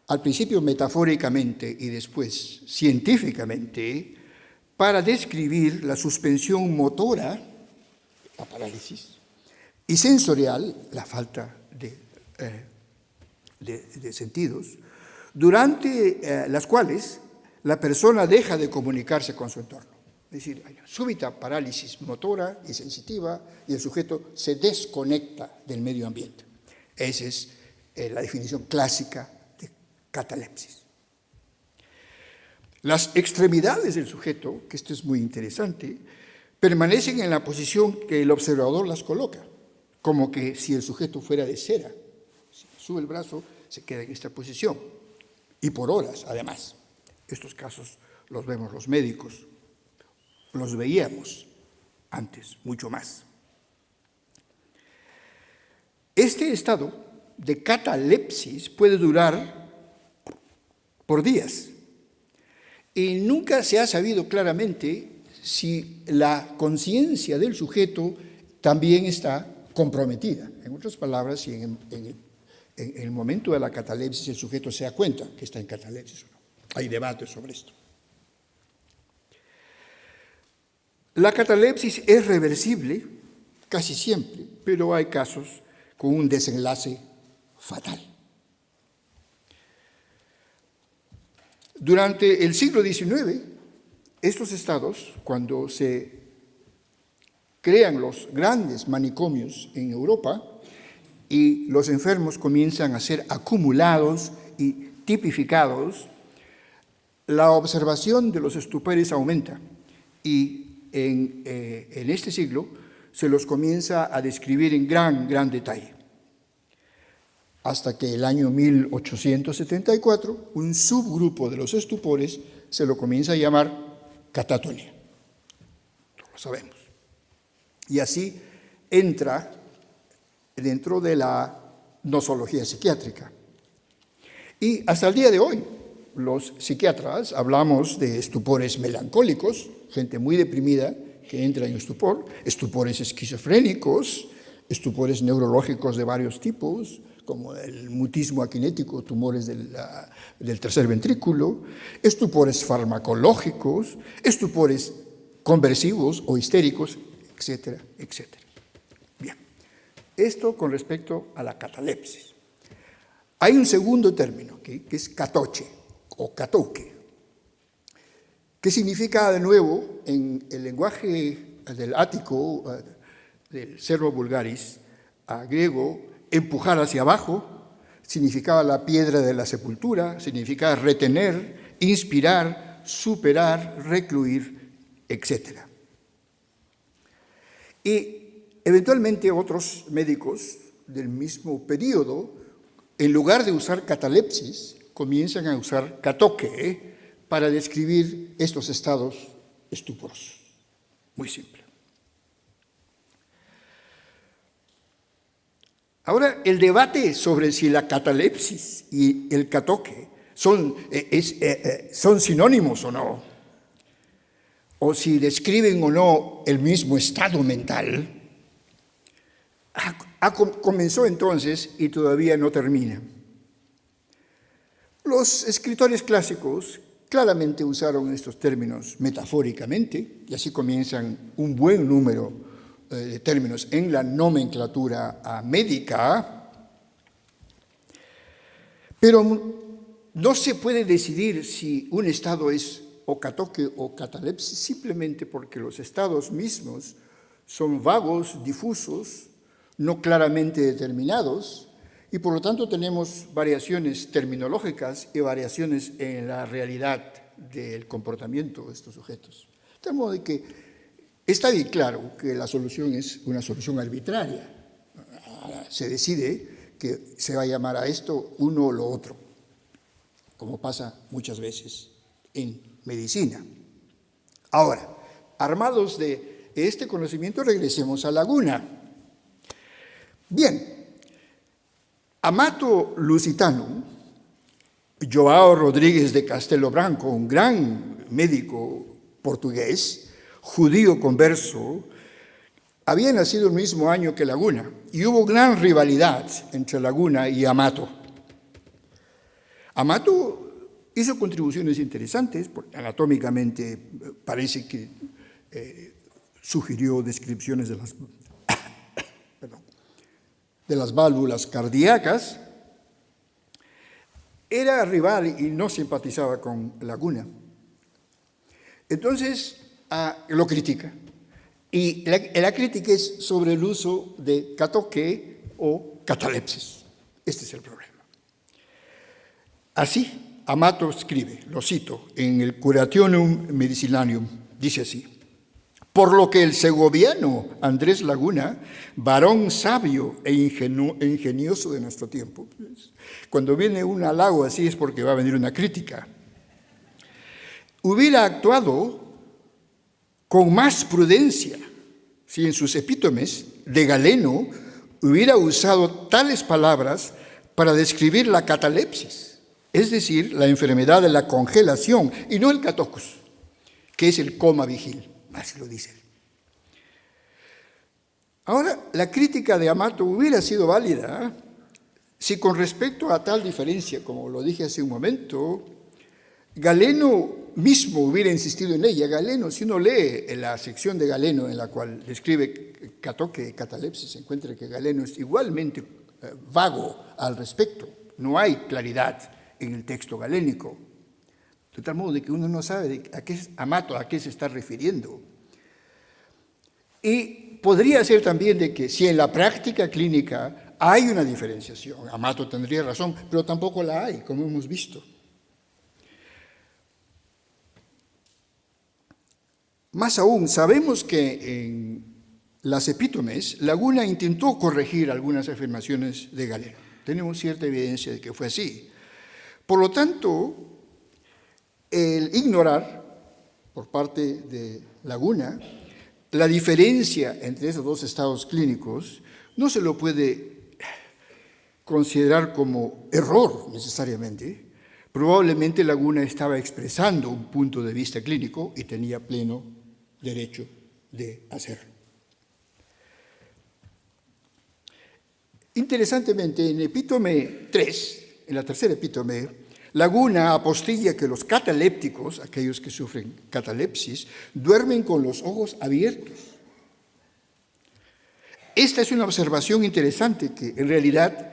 al principio metafóricamente y después científicamente, para describir la suspensión motora, la parálisis, y sensorial, la falta de sentidos, durante las cuales la persona deja de comunicarse con su entorno. Es decir, hay una súbita parálisis motora y sensitiva y el sujeto se desconecta del medio ambiente. Esa es la definición clásica de catalepsis. Las extremidades del sujeto, que esto es muy interesante, permanecen en la posición que el observador las coloca, como que si el sujeto fuera de cera. Si sube el brazo, se queda en esta posición. Y por horas, además. Estos casos los vemos los médicos, los veíamos antes, mucho más. Este estado de catalepsis puede durar por días y nunca se ha sabido claramente si la conciencia del sujeto también está comprometida. En otras palabras, si en el momento de la catalepsis el sujeto se da cuenta que está en catalepsis o no. Hay debates sobre esto. La catalepsis es reversible casi siempre, pero hay casos con un desenlace fatal. Durante el siglo XIX, estos estados, cuando se crean los grandes manicomios en Europa y los enfermos comienzan a ser acumulados y tipificados, la observación de los estupores aumenta y en este siglo se los comienza a describir en gran detalle. Hasta que el año 1874, un subgrupo de los estupores se lo comienza a llamar catatonia. Lo sabemos. Y así entra dentro de la nosología psiquiátrica. Y hasta el día de hoy, los psiquiatras hablamos de estupores melancólicos, gente muy deprimida que entra en estupor, estupores esquizofrénicos, estupores neurológicos de varios tipos, como el mutismo aquinético, tumores del tercer ventrículo, estupores farmacológicos, estupores conversivos o histéricos, etcétera, etcétera. Bien, esto con respecto a la catalepsis. Hay un segundo término, que es catoche o catoque, que significa de nuevo en el lenguaje del ático, del serbo vulgaris, griego, empujar hacia abajo, significaba la piedra de la sepultura, significaba retener, inspirar, superar, recluir, etc. Y eventualmente otros médicos del mismo periodo, en lugar de usar catalepsis, comienzan a usar catoque para describir estos estados estuporosos. Muy simple. Ahora, el debate sobre si la catalepsis y el catoque son sinónimos o no, o si describen o no el mismo estado mental, comenzó entonces y todavía no termina. Los escritores clásicos claramente usaron estos términos metafóricamente, y así comienzan un buen número de términos en la nomenclatura médica, pero no se puede decidir si un estado es o catoque o catalepsis simplemente porque los estados mismos son vagos, difusos, no claramente determinados, y por lo tanto tenemos variaciones terminológicas y variaciones en la realidad del comportamiento de estos sujetos. De modo de que está bien claro que la solución es una solución arbitraria. Se decide que se va a llamar a esto uno o lo otro, como pasa muchas veces en medicina. Ahora, armados de este conocimiento, regresemos a Laguna. Bien, Amato Lusitano João Rodríguez de Castelo Branco, un gran médico portugués, judío converso, había nacido el mismo año que Laguna y hubo gran rivalidad entre Laguna y Amato. Amato hizo contribuciones interesantes, porque anatómicamente parece que sugirió descripciones de las válvulas cardíacas. Era rival y no simpatizaba con Laguna. Entonces lo critica. Y la crítica es sobre el uso de catoque o catalepsis. Este es el problema. Así, Amato escribe, lo cito, en el Curationum Medicinalium, dice así: por lo que el segoviano Andrés Laguna, varón sabio e ingenioso de nuestro tiempo. Cuando viene un halago así es porque va a venir una crítica. Hubiera actuado con más prudencia si en sus epítomes de Galeno hubiera usado tales palabras para describir la catalepsis, es decir, la enfermedad de la congelación, y no el catocus, que es el coma vigil. Así lo dice él. Ahora, la crítica de Amato hubiera sido válida si con respecto a tal diferencia, como lo dije hace un momento, Galeno mismo hubiera insistido en ella. Galeno, si uno lee en la sección de Galeno en la cual describe catoque y catalepsis, se encuentra que Galeno es igualmente vago al respecto. No hay claridad en el texto galénico. De tal modo de que uno no sabe Amato a qué se está refiriendo. Y podría ser también de que si en la práctica clínica hay una diferenciación, Amato tendría razón, pero tampoco la hay, como hemos visto. Más aún, sabemos que en las epítomes, Laguna intentó corregir algunas afirmaciones de Galeno. Tenemos cierta evidencia de que fue así. Por lo tanto, el ignorar por parte de Laguna la diferencia entre esos dos estados clínicos no se lo puede considerar como error necesariamente. Probablemente Laguna estaba expresando un punto de vista clínico y tenía pleno derecho de hacerlo. Interesantemente, en epítome 3, en la tercera epítome, Laguna apostilla que los catalépticos, aquellos que sufren catalepsis, duermen con los ojos abiertos. Esta es una observación interesante que en realidad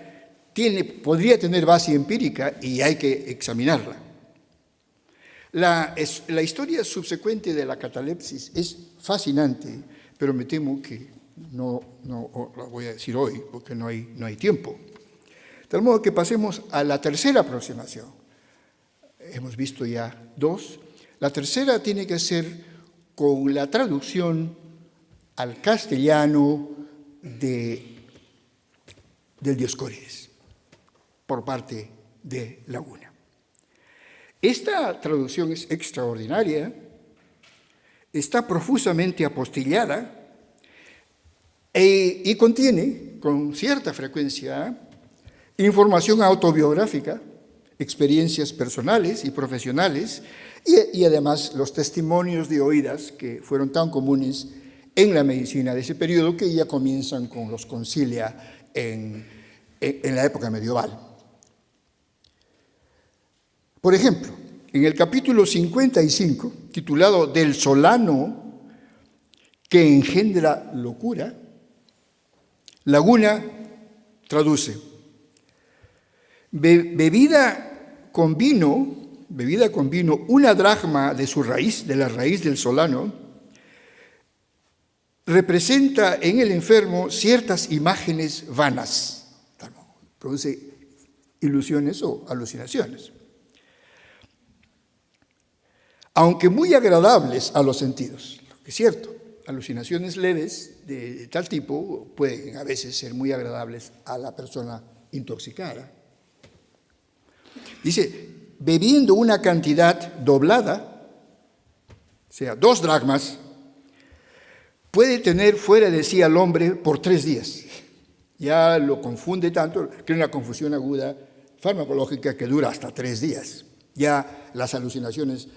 podría tener base empírica y hay que examinarla. La historia subsecuente de la catalepsis es fascinante, pero me temo que no la voy a decir hoy porque no hay tiempo. De tal modo que pasemos a la tercera aproximación. Hemos visto ya dos. La tercera tiene que ser con la traducción al castellano del Dioscórides por parte de Laguna. Esta traducción es extraordinaria, está profusamente apostillada y contiene con cierta frecuencia información autobiográfica, experiencias personales y profesionales y además los testimonios de oídas que fueron tan comunes en la medicina de ese periodo que ya comienzan con los concilia en la época medieval. Por ejemplo, en el capítulo 55, titulado Del solano que engendra locura, Laguna traduce: bebida con vino, una dracma de su raíz, de la raíz del solano, representa en el enfermo ciertas imágenes vanas, produce ilusiones o alucinaciones, aunque muy agradables a los sentidos. Es cierto, alucinaciones leves de tal tipo pueden a veces ser muy agradables a la persona intoxicada. Dice, bebiendo una cantidad doblada, o sea, 2 dracmas, puede tener fuera de sí al hombre por 3 días. Ya lo confunde tanto, crea una confusión aguda farmacológica que dura hasta 3 días. Ya las alucinaciones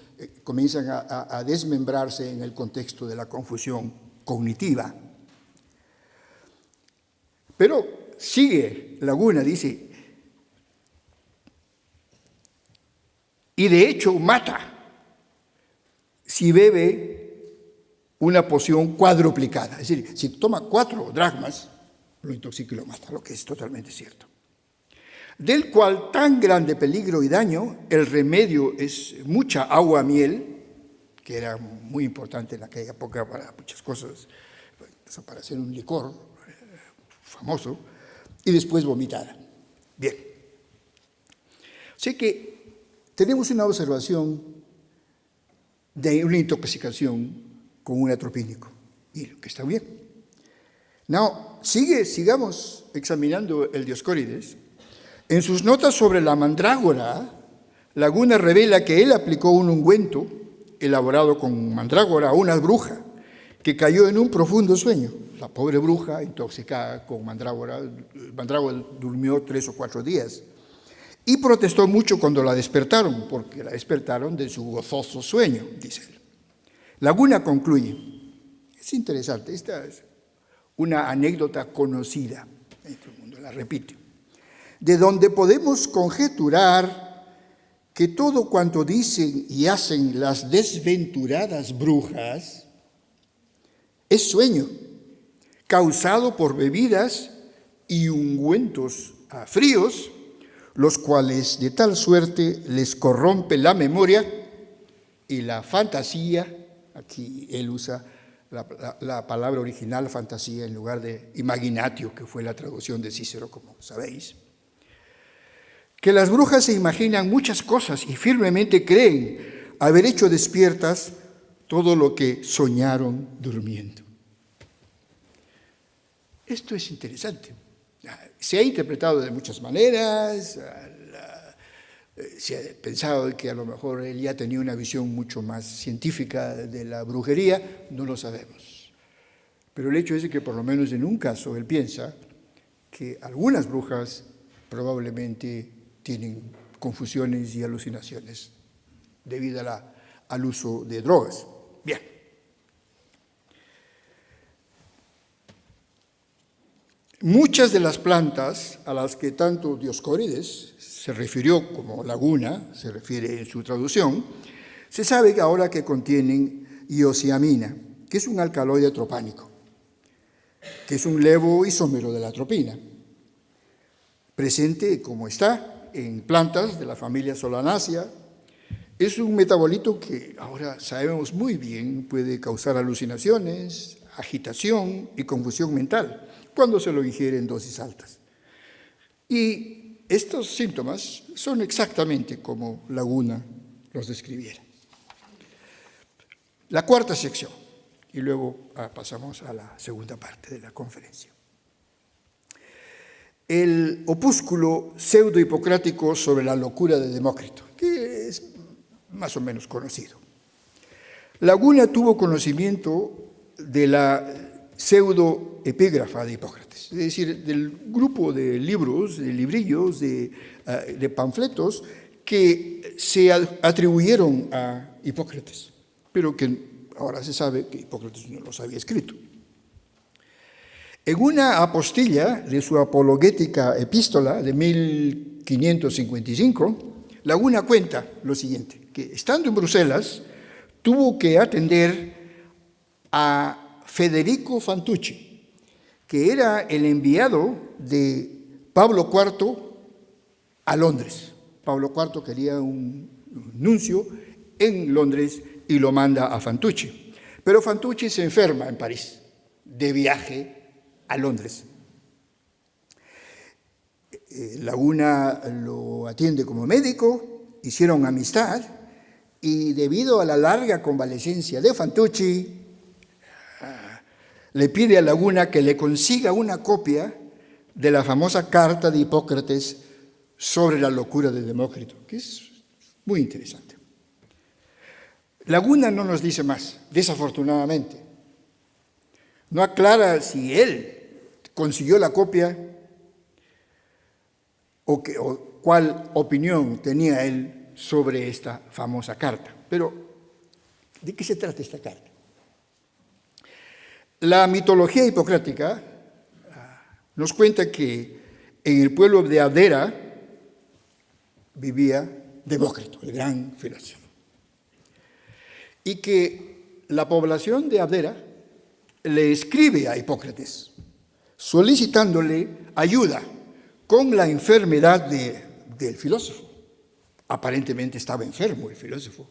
comienzan a desmembrarse en el contexto de la confusión cognitiva. Pero sigue Laguna, dice, y de hecho mata si bebe una poción cuadruplicada. Es decir, si toma 4 dracmas, lo intoxica y lo mata, lo que es totalmente cierto. Del cual tan grande peligro y daño, el remedio es mucha agua miel, que era muy importante en aquella época para muchas cosas, para hacer un licor famoso, y después vomitada. Bien. Así que tenemos una observación de una intoxicación con un atropínico, y lo que está bien. Now, sigamos examinando el Dioscórides. En sus notas sobre la mandrágora, Laguna revela que él aplicó un ungüento elaborado con mandrágora a una bruja que cayó en un profundo sueño. La pobre bruja, intoxicada con mandrágora, durmió 3 o 4 días y protestó mucho cuando la despertaron, porque la despertaron de su gozoso sueño, dice él. Laguna concluye, es interesante, esta es una anécdota conocida, todo el mundo la repite, de donde podemos conjeturar que todo cuanto dicen y hacen las desventuradas brujas es sueño, causado por bebidas y ungüentos fríos, los cuales de tal suerte les corrompe la memoria y la fantasía. Aquí él usa la palabra original fantasía en lugar de imaginatio, que fue la traducción de Cícero, como sabéis. Que las brujas se imaginan muchas cosas y firmemente creen haber hecho despiertas todo lo que soñaron durmiendo. Esto es interesante. Se ha interpretado de muchas maneras, se ha pensado que a lo mejor él ya tenía una visión mucho más científica de la brujería, no lo sabemos. Pero el hecho es que por lo menos en un caso él piensa que algunas brujas probablemente tienen confusiones y alucinaciones debido al uso de drogas. Bien. Muchas de las plantas a las que tanto Dioscórides se refirió como Laguna, se refiere en su traducción, se sabe ahora que contienen iosiamina, que es un alcaloide tropánico, que es un levoisómero de la atropina, presente como está en plantas de la familia Solanaceae. Es un metabolito que ahora sabemos muy bien puede causar alucinaciones, agitación y confusión mental cuando se lo ingiere en dosis altas. Y estos síntomas son exactamente como Laguna los describiera. La cuarta sección, y luego pasamos a la segunda parte de la conferencia. El opúsculo pseudo-hipocrático sobre la locura de Demócrito, que es más o menos conocido. Laguna tuvo conocimiento de la pseudo-epígrafa de Hipócrates, es decir, del grupo de libros, de librillos, de panfletos que se atribuyeron a Hipócrates, pero que ahora se sabe que Hipócrates no los había escrito. En una apostilla de su apologética epístola de 1555, Laguna cuenta lo siguiente, que estando en Bruselas tuvo que atender a Federico Fantucci, que era el enviado de Pablo IV a Londres. Pablo IV quería un nuncio en Londres y lo manda a Fantucci. Pero Fantucci se enferma en París, de viaje a Londres. Laguna lo atiende como médico, hicieron amistad y debido a la larga convalecencia de Fantucci, le pide a Laguna que le consiga una copia de la famosa carta de Hipócrates sobre la locura de Demócrito, que es muy interesante. Laguna no nos dice más, desafortunadamente. No aclara si él consiguió la copia o cuál opinión tenía él sobre esta famosa carta. Pero, ¿de qué se trata esta carta? La mitología hipocrática nos cuenta que en el pueblo de Abdera vivía Demócrito, el gran filósofo, y que la población de Abdera le escribe a Hipócrates solicitándole ayuda con la enfermedad del filósofo. Aparentemente estaba enfermo el filósofo.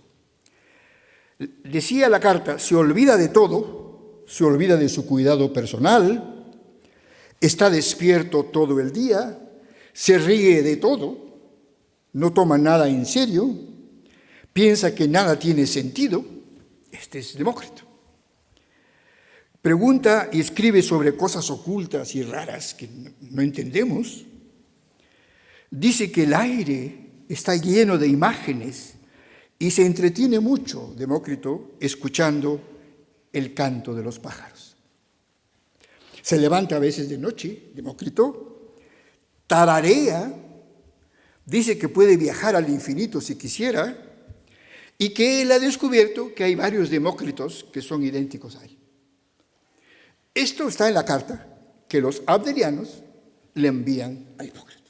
Decía la carta, se olvida de todo, se olvida de su cuidado personal, está despierto todo el día, se ríe de todo, no toma nada en serio, piensa que nada tiene sentido. Este es Demócrito. Pregunta y escribe sobre cosas ocultas y raras que no entendemos. Dice que el aire está lleno de imágenes y se entretiene mucho, Demócrito, escuchando el canto de los pájaros. Se levanta a veces de noche, Demócrito, tararea, dice que puede viajar al infinito si quisiera y que él ha descubierto que hay varios Demócritos que son idénticos a él. Esto está en la carta que los abderianos le envían a Hipócrates.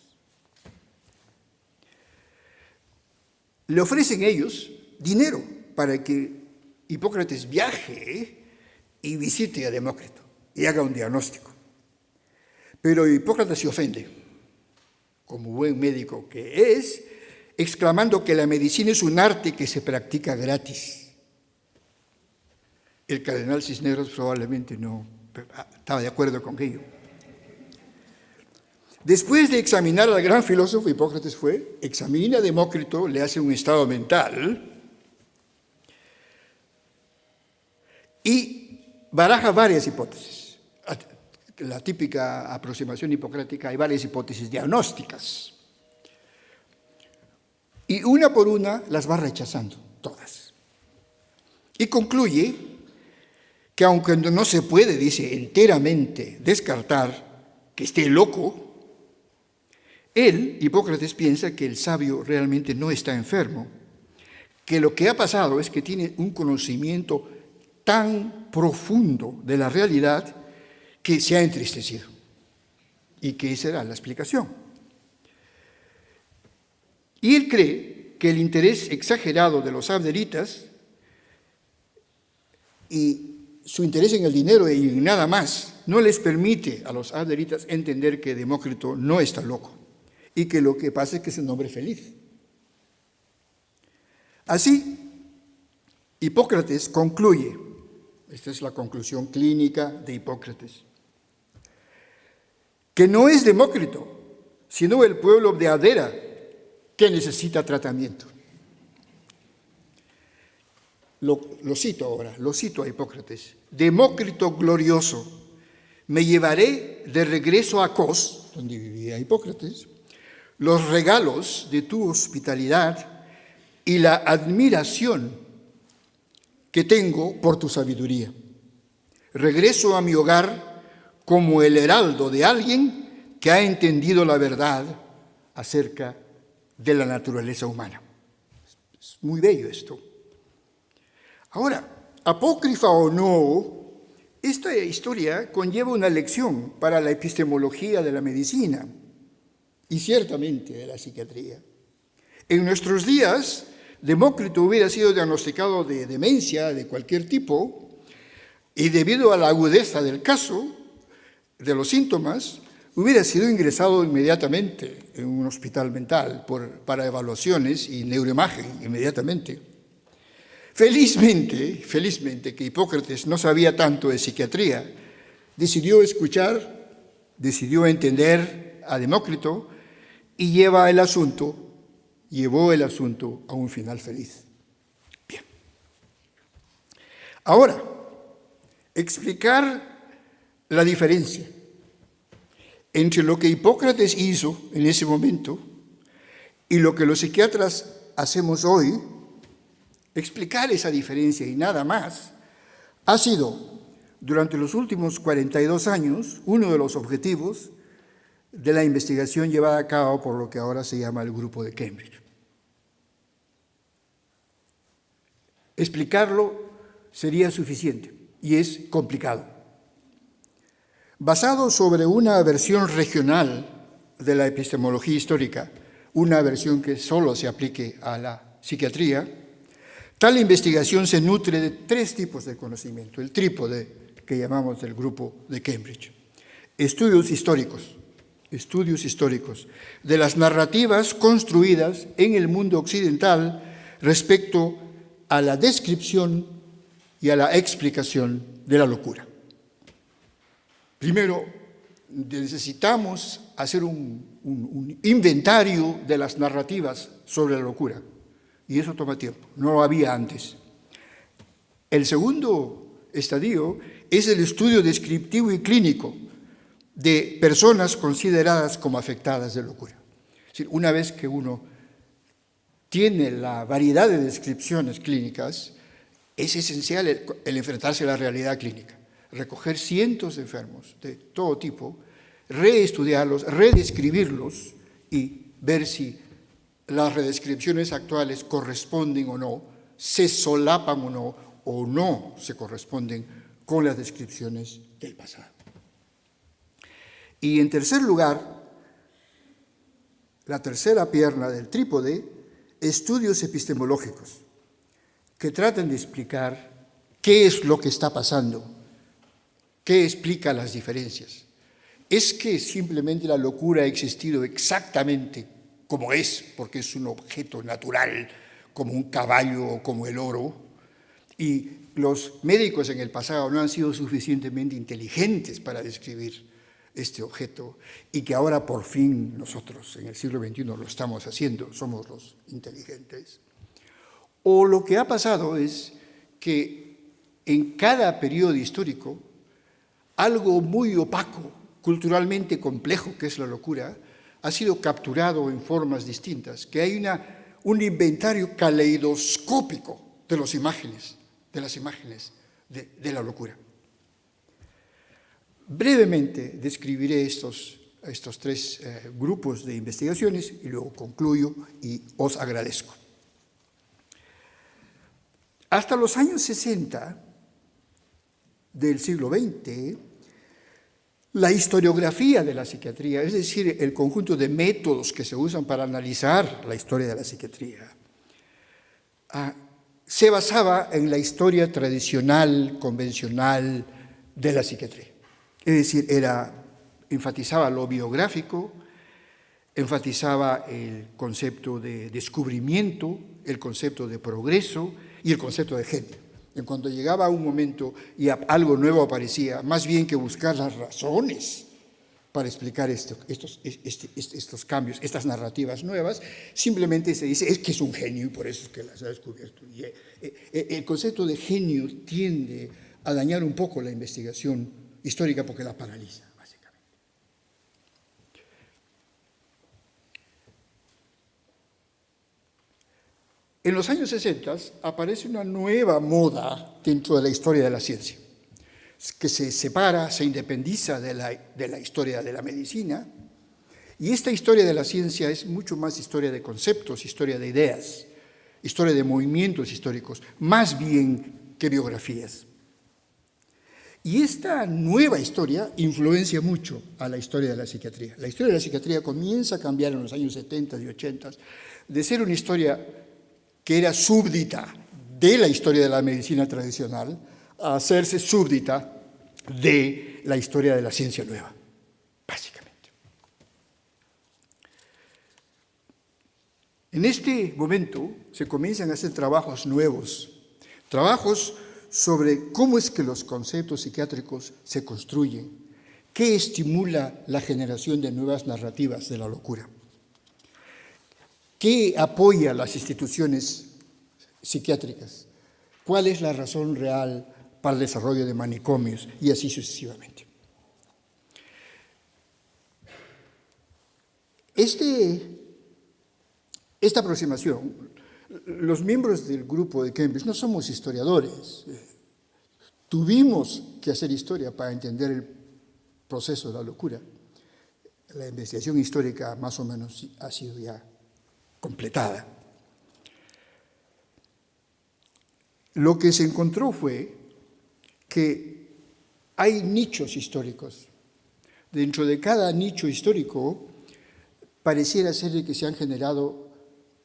Le ofrecen ellos dinero para que Hipócrates viaje y visite a Demócrito y haga un diagnóstico. Pero Hipócrates se ofende, como buen médico que es, exclamando que la medicina es un arte que se practica gratis. El cardenal Cisneros probablemente no estaba de acuerdo con ello. Después de examinar al gran filósofo, Hipócrates examina a Demócrito, le hace un estado mental y baraja varias hipótesis. La típica aproximación hipocrática, hay varias hipótesis diagnósticas. Y una por una las va rechazando, todas. Y concluye que aunque no se puede, dice, enteramente descartar que esté loco, él, Hipócrates, piensa que el sabio realmente no está enfermo, que lo que ha pasado es que tiene un conocimiento tan profundo de la realidad que se ha entristecido y que esa era la explicación. Y él cree que el interés exagerado de los abderitas y su interés en el dinero y en nada más no les permite a los abderitas entender que Demócrito no está loco y que lo que pasa es que es un hombre feliz. Así, Hipócrates concluye, esta es la conclusión clínica de Hipócrates, que no es Demócrito, sino el pueblo de Abdera que necesita tratamiento. Lo cito ahora, lo cito a Hipócrates. Demócrito glorioso, me llevaré de regreso a Cos, donde vivía Hipócrates, los regalos de tu hospitalidad y la admiración que tengo por tu sabiduría. Regreso a mi hogar como el heraldo de alguien que ha entendido la verdad acerca de la naturaleza humana. Es muy bello esto. Ahora, apócrifa o no, esta historia conlleva una lección para la epistemología de la medicina y ciertamente de la psiquiatría. En nuestros días, Demócrito hubiera sido diagnosticado de demencia de cualquier tipo y debido a la agudeza del caso, de los síntomas, hubiera sido ingresado inmediatamente en un hospital mental para evaluaciones y neuroimagen inmediatamente. Felizmente que Hipócrates no sabía tanto de psiquiatría, decidió escuchar, decidió entender a Demócrito y llevó el asunto a un final feliz. Bien. Ahora, explicar la diferencia entre lo que Hipócrates hizo en ese momento y lo que los psiquiatras hacemos hoy, explicar esa diferencia y nada más, ha sido, durante los últimos 42 años, uno de los objetivos de la investigación llevada a cabo por lo que ahora se llama el Grupo de Cambridge. Explicarlo sería suficiente y es complicado. Basado sobre una versión regional de la epistemología histórica, una versión que solo se aplique a la psiquiatría, tal investigación se nutre de 3 tipos de conocimiento, el trípode que llamamos del Grupo de Cambridge. Estudios históricos de las narrativas construidas en el mundo occidental respecto a la descripción y a la explicación de la locura. Primero, necesitamos hacer un inventario de las narrativas sobre la locura, y eso toma tiempo, no lo había antes. El segundo estadio es el estudio descriptivo y clínico de personas consideradas como afectadas de locura. Es decir, una vez que uno tiene la variedad de descripciones clínicas, es esencial el enfrentarse a la realidad clínica, recoger cientos de enfermos de todo tipo, reestudiarlos, redescribirlos y ver si las redescripciones actuales corresponden o no, se solapan o no se corresponden con las descripciones del pasado. Y en tercer lugar, la tercera pierna del trípode, estudios epistemológicos que tratan de explicar qué es lo que está pasando, qué explica las diferencias. ¿Es que simplemente la locura ha existido exactamente como es, porque es un objeto natural, como un caballo o como el oro, y los médicos en el pasado no han sido suficientemente inteligentes para describir este objeto, y que ahora por fin nosotros en el siglo XXI lo estamos haciendo, somos los inteligentes? O lo que ha pasado es que en cada periodo histórico algo muy opaco, culturalmente complejo, que es la locura, ha sido capturado en formas distintas, que hay un inventario caleidoscópico de las imágenes de la locura. Brevemente describiré estos 3 grupos de investigaciones y luego concluyo y os agradezco. Hasta los años 60 del siglo XX, la historiografía de la psiquiatría, es decir, el conjunto de métodos que se usan para analizar la historia de la psiquiatría, se basaba en la historia tradicional, convencional de la psiquiatría. Es decir, enfatizaba lo biográfico, enfatizaba el concepto de descubrimiento, el concepto de progreso y el concepto de género. En cuanto llegaba un momento y algo nuevo aparecía, más bien que buscar las razones para explicar estos cambios, estas narrativas nuevas, simplemente se dice, es que es un genio y por eso es que las ha descubierto. Y el concepto de genio tiende a dañar un poco la investigación histórica porque la paraliza, básicamente. En los años 60 aparece una nueva moda dentro de la historia de la ciencia, que se separa, se independiza de la historia de la medicina, y esta historia de la ciencia es mucho más historia de conceptos, historia de ideas, historia de movimientos históricos, más bien que biografías. Y esta nueva historia influencia mucho a la historia de la psiquiatría. La historia de la psiquiatría comienza a cambiar en los años 70 y 80, de ser una historia que era súbdita de la historia de la medicina tradicional, a hacerse súbdita de la historia de la ciencia nueva, básicamente. En este momento se comienzan a hacer trabajos nuevos, trabajos sobre cómo es que los conceptos psiquiátricos se construyen, qué estimula la generación de nuevas narrativas de la locura, qué apoya las instituciones psiquiátricas, cuál es la razón real para el desarrollo de manicomios y así sucesivamente. Esta aproximación, los miembros del grupo de Cambridge no somos historiadores. Tuvimos que hacer historia para entender el proceso de la locura. la investigación histórica más o menos ha sido ya completada. Lo que se encontró fue que hay nichos históricos. Dentro de cada nicho histórico pareciera ser que se han generado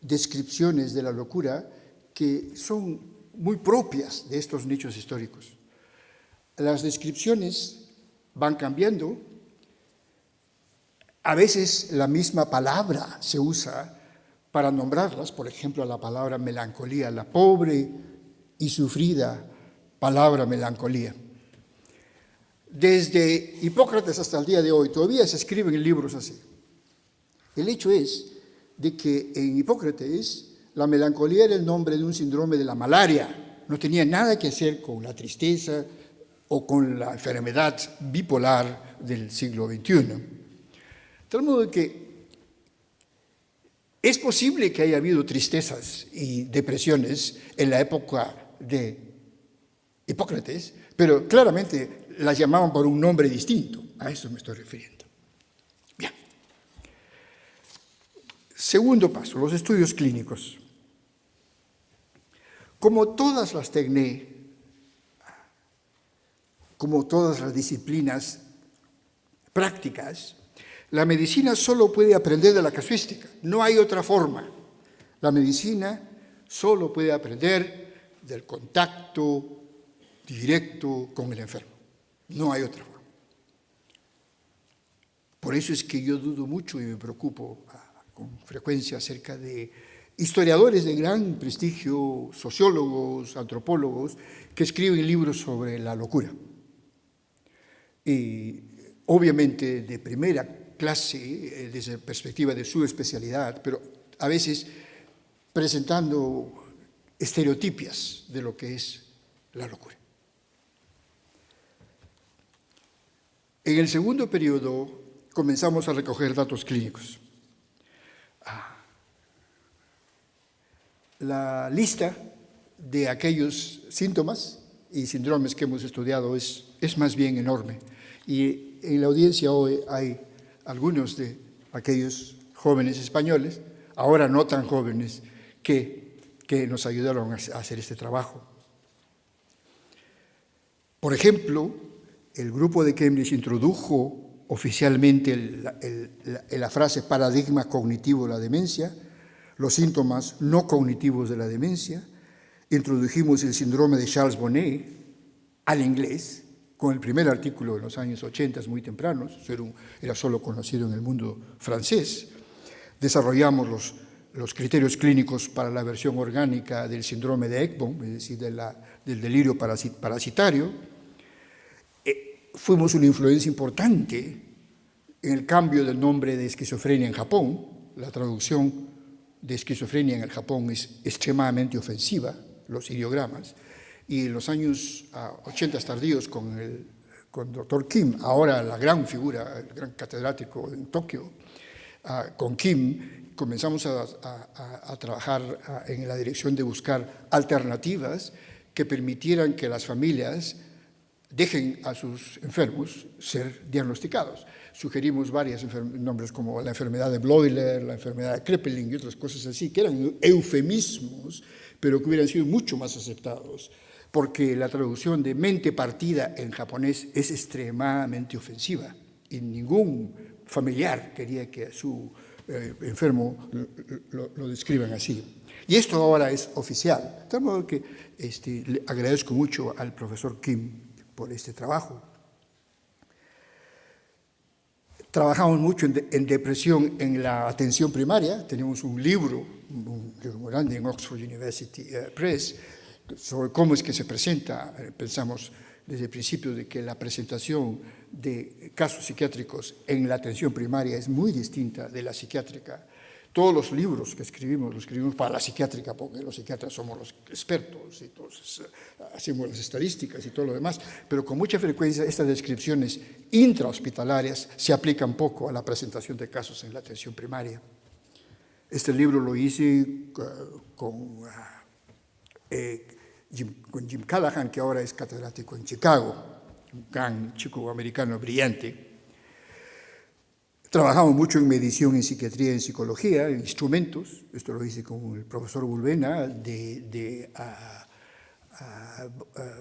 descripciones de la locura que son muy propias de estos nichos históricos. Las descripciones van cambiando. A veces la misma palabra se usa para nombrarlas, por ejemplo, la palabra melancolía, la pobre y sufrida palabra melancolía. Desde Hipócrates hasta el día de hoy todavía se escriben libros así. El hecho es de que en Hipócrates la melancolía era el nombre de un síndrome de la malaria, no tenía nada que hacer con la tristeza o con la enfermedad bipolar del siglo XXI. De tal modo que es posible que haya habido tristezas y depresiones en la época de Hipócrates, pero claramente las llamaban por un nombre distinto. A eso me estoy refiriendo. Bien. Segundo paso, los estudios clínicos. Como todas las técnicas, como todas las disciplinas prácticas, la medicina solo puede aprender de la casuística. No hay otra forma. La medicina solo puede aprender del contacto directo con el enfermo. No hay otra forma. Por eso es que yo dudo mucho y me preocupo con frecuencia acerca de historiadores de gran prestigio, sociólogos, antropólogos, que escriben libros sobre la locura. Y obviamente de primera clase, desde la perspectiva de su especialidad, pero a veces presentando estereotipias de lo que es la locura. En el segundo periodo comenzamos a recoger datos clínicos. La lista de aquellos síntomas y síndromes que hemos estudiado es más bien enorme. Y en la audiencia hoy hay algunos de aquellos jóvenes españoles, ahora no tan jóvenes, que nos ayudaron a hacer este trabajo. Por ejemplo, el grupo de Cambridge introdujo oficialmente la frase paradigma cognitivo de la demencia, los síntomas no cognitivos de la demencia. Introdujimos el síndrome de Charles Bonnet al inglés, con el primer artículo en los años 80, muy tempranos, era solo conocido en el mundo francés. Desarrollamos los criterios clínicos para la versión orgánica del síndrome de Ekbom, es decir, del delirio parasitario. Fuimos una influencia importante en el cambio del nombre de esquizofrenia en Japón. La traducción de esquizofrenia en el Japón es extremadamente ofensiva, los ideogramas. Y en los años 80 tardíos con el Dr. Kim, ahora la gran figura, el gran catedrático en Tokio, con Kim comenzamos a trabajar en la dirección de buscar alternativas que permitieran que las familias dejen a sus enfermos ser diagnosticados. Sugerimos varios nombres como la enfermedad de Bloiler, la enfermedad de Krepelin y otras cosas así, que eran eufemismos, pero que hubieran sido mucho más aceptados, porque la traducción de mente partida en japonés es extremadamente ofensiva y ningún familiar quería que a su enfermo lo describan así. Y esto ahora es oficial. De modo que le agradezco mucho al profesor Kim por este trabajo. Trabajamos mucho en depresión en la atención primaria. Tenemos un libro muy grande en Oxford University Press sobre cómo es que se presenta. Pensamos desde el principio de que la presentación de casos psiquiátricos en la atención primaria es muy distinta de la psiquiátrica. Todos los libros que escribimos, los escribimos para la psiquiátrica, porque los psiquiatras somos los expertos, y entonces hacemos las estadísticas y todo lo demás, pero con mucha frecuencia estas descripciones intrahospitalarias se aplican poco a la presentación de casos en la atención primaria. Este libro lo hice con Jim Callahan, que ahora es catedrático en Chicago, un gran chico americano brillante. Trabajamos mucho en medición, en psiquiatría, en psicología, en instrumentos. Esto lo hice con el profesor Bulbena de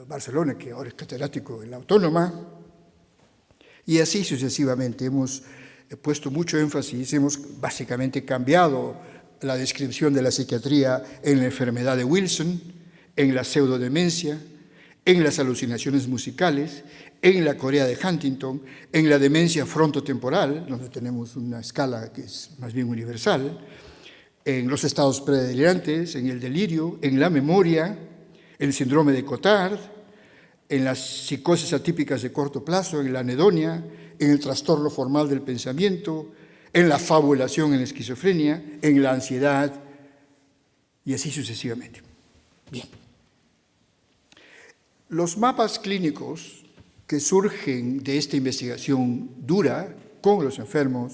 Barcelona, que ahora es catedrático en la Autónoma. Y así sucesivamente. Hemos puesto mucho énfasis, hemos básicamente cambiado la descripción de la psiquiatría en la enfermedad de Wilson, en la pseudodemencia, en las alucinaciones musicales, en la Corea de Huntington, en la demencia frontotemporal, donde tenemos una escala que es más bien universal, en los estados predelirantes, en el delirio, en la memoria, en el síndrome de Cotard, en las psicosis atípicas de corto plazo, en la anedonia, en el trastorno formal del pensamiento, en la fabulación en la esquizofrenia, en la ansiedad, y así sucesivamente. Bien. Los mapas clínicos que surgen de esta investigación dura con los enfermos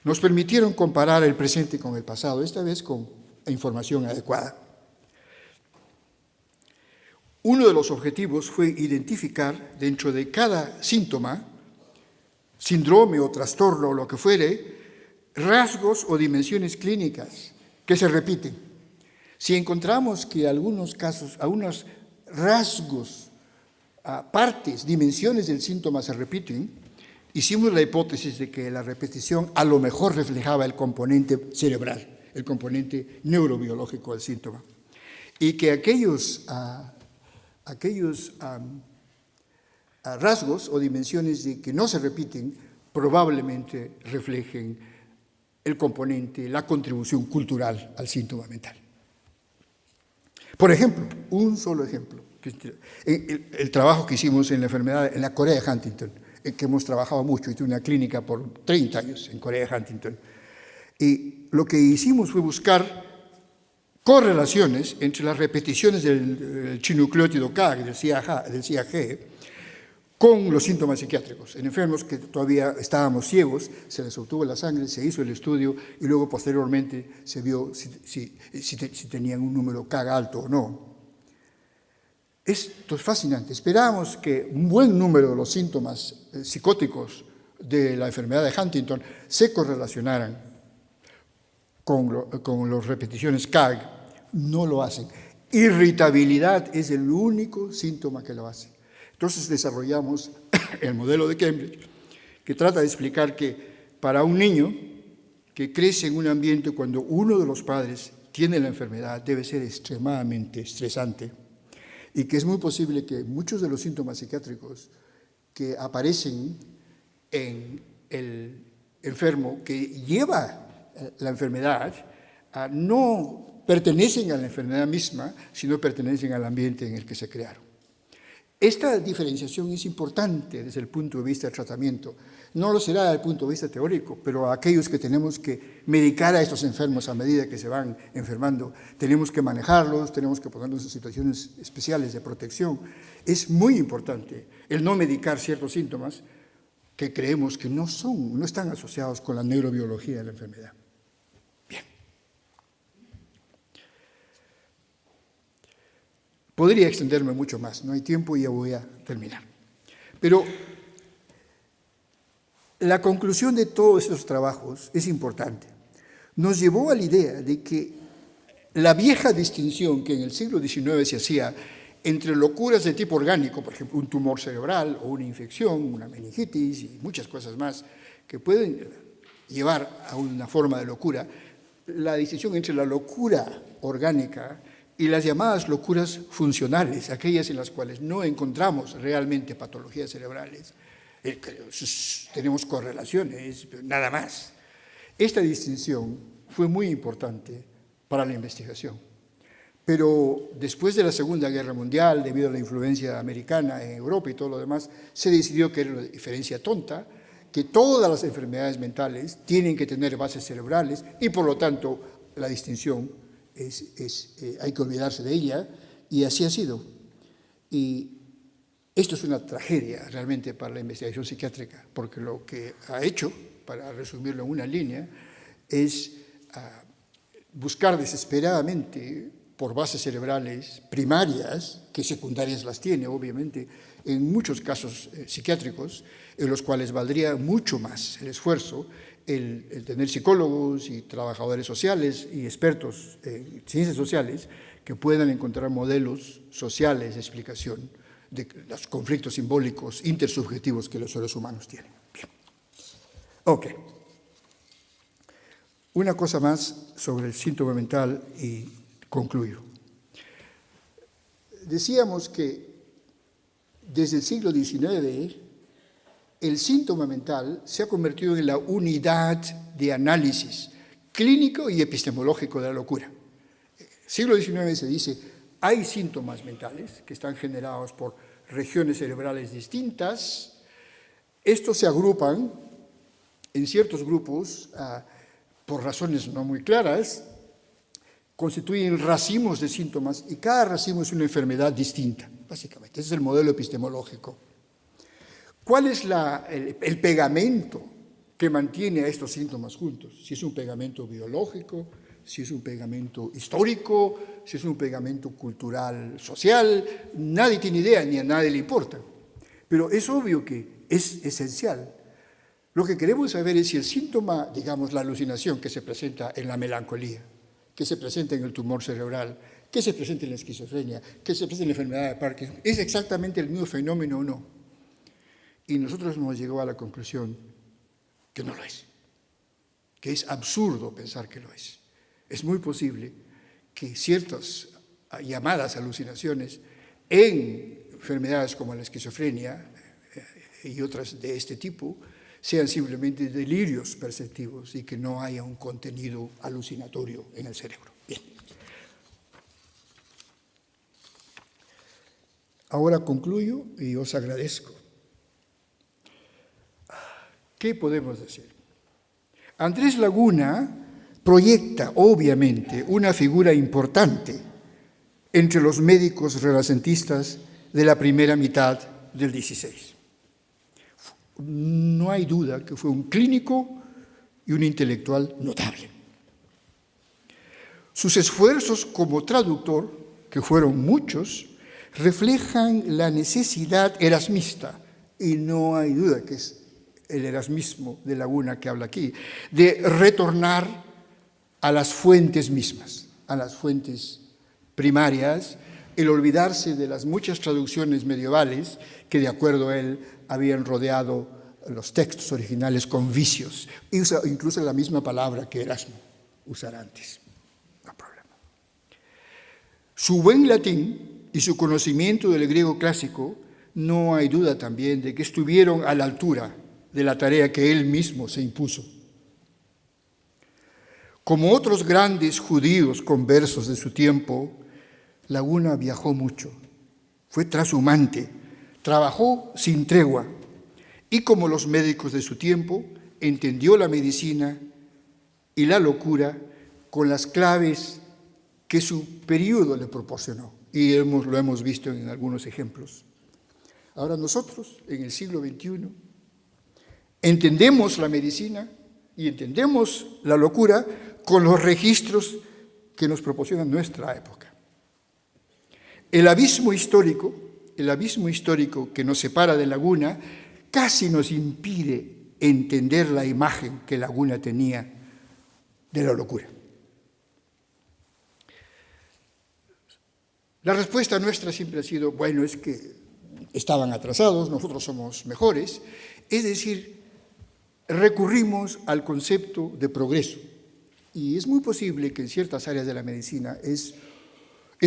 nos permitieron comparar el presente con el pasado, esta vez con información adecuada. Uno de los objetivos fue identificar dentro de cada síntoma, síndrome o trastorno o lo que fuere, rasgos o dimensiones clínicas que se repiten. Si encontramos que algunos casos, algunos rasgos, partes, dimensiones del síntoma se repiten, hicimos la hipótesis de que la repetición a lo mejor reflejaba el componente cerebral, el componente neurobiológico del síntoma, y que aquellos rasgos o dimensiones que no se repiten probablemente reflejen el componente, la contribución cultural al síntoma mental. Por ejemplo, un solo ejemplo, el trabajo que hicimos en la enfermedad, en la Corea de Huntington, en que hemos trabajado mucho, y tuve una clínica por 30 años en Corea de Huntington, y lo que hicimos fue buscar correlaciones entre las repeticiones del chinucleótido CAG, del CAG, con los síntomas psiquiátricos. En enfermos que todavía estábamos ciegos, se les obtuvo la sangre, se hizo el estudio y luego posteriormente se vio si tenían un número CAG alto o no. Esto es fascinante. Esperábamos que un buen número de los síntomas psicóticos de la enfermedad de Huntington se correlacionaran con las repeticiones CAG. No lo hacen. Irritabilidad es el único síntoma que lo hace. Entonces desarrollamos el modelo de Cambridge, que trata de explicar que para un niño que crece en un ambiente cuando uno de los padres tiene la enfermedad debe ser extremadamente estresante, y que es muy posible que muchos de los síntomas psiquiátricos que aparecen en el enfermo que lleva la enfermedad no pertenecen a la enfermedad misma, sino pertenecen al ambiente en el que se crearon. Esta diferenciación es importante desde el punto de vista del tratamiento. No lo será desde el punto de vista teórico, pero a aquellos que tenemos que medicar a estos enfermos a medida que se van enfermando, tenemos que manejarlos, tenemos que ponerlos en situaciones especiales de protección. Es muy importante el no medicar ciertos síntomas que creemos que no están asociados con la neurobiología de la enfermedad. Bien. Podría extenderme mucho más, no hay tiempo y ya voy a terminar. Pero la conclusión de todos estos trabajos es importante. Nos llevó a la idea de que la vieja distinción que en el siglo XIX se hacía entre locuras de tipo orgánico, por ejemplo, un tumor cerebral o una infección, una meningitis y muchas cosas más que pueden llevar a una forma de locura, la distinción entre la locura orgánica y las llamadas locuras funcionales, aquellas en las cuales no encontramos realmente patologías cerebrales, tenemos correlaciones, nada más. Esta distinción fue muy importante para la investigación. Pero después de la Segunda Guerra Mundial, debido a la influencia americana en Europa y todo lo demás, se decidió que era una diferencia tonta, que todas las enfermedades mentales tienen que tener bases cerebrales y por lo tanto la distinción hay que olvidarse de ella, y así ha sido. Y esto es una tragedia realmente para la investigación psiquiátrica, porque lo que ha hecho, para resumirlo en una línea, es buscar desesperadamente por bases cerebrales primarias, que secundarias las tiene, obviamente, en muchos casos psiquiátricos, en los cuales valdría mucho más el esfuerzo el tener psicólogos y trabajadores sociales y expertos en ciencias sociales que puedan encontrar modelos sociales de explicación de los conflictos simbólicos intersubjetivos que los seres humanos tienen. Bien. Ok. Una cosa más sobre el síntoma mental y concluyo. Decíamos que desde el siglo XIX el síntoma mental se ha convertido en la unidad de análisis clínico y epistemológico de la locura. En el siglo XIX se dice, hay síntomas mentales que están generados por regiones cerebrales distintas. Estos se agrupan en ciertos grupos por razones no muy claras, constituyen racimos de síntomas y cada racimo es una enfermedad distinta, básicamente. Ese es el modelo epistemológico. ¿Cuál es el pegamento que mantiene a estos síntomas juntos? Si es un pegamento biológico, si es un pegamento histórico, si es un pegamento cultural, social, nadie tiene idea ni a nadie le importa. Pero es obvio que es esencial. Lo que queremos saber es si el síntoma, digamos, la alucinación que se presenta en la melancolía, que se presenta en el tumor cerebral, que se presenta en la esquizofrenia, que se presenta en la enfermedad de Parkinson, ¿es exactamente el mismo fenómeno o no? Y nosotros hemos llegado a la conclusión que no lo es, que es absurdo pensar que lo es. Es muy posible que ciertas llamadas alucinaciones en enfermedades como la esquizofrenia y otras de este tipo sean simplemente delirios perceptivos y que no haya un contenido alucinatorio en el cerebro. Bien. Ahora concluyo y os agradezco. ¿Qué podemos decir? Andrés Laguna proyecta, obviamente, una figura importante entre los médicos renacentistas de la primera mitad del XVI. No hay duda que fue un clínico y un intelectual notable. Sus esfuerzos como traductor, que fueron muchos, reflejan la necesidad erasmista, y no hay duda que es el erasmismo de Laguna que habla aquí, de retornar a las fuentes mismas, a las fuentes primarias, el olvidarse de las muchas traducciones medievales que, de acuerdo a él, habían rodeado los textos originales con vicios, y usa incluso la misma palabra que Erasmo usara antes. No hay problema. Su buen latín y su conocimiento del griego clásico, no hay duda también de que estuvieron a la altura de la tarea que él mismo se impuso. Como otros grandes judíos conversos de su tiempo, Laguna viajó mucho, fue trashumante, trabajó sin tregua y, como los médicos de su tiempo, entendió la medicina y la locura con las claves que su periodo le proporcionó, y lo hemos visto en algunos ejemplos. Ahora nosotros, en el siglo XXI, entendemos la medicina y entendemos la locura con los registros que nos proporciona nuestra época. El abismo histórico que nos separa de Laguna casi nos impide entender la imagen que Laguna tenía de la locura. La respuesta nuestra siempre ha sido, bueno, es que estaban atrasados, nosotros somos mejores, es decir, recurrimos al concepto de progreso. Y es muy posible que en ciertas áreas de la medicina es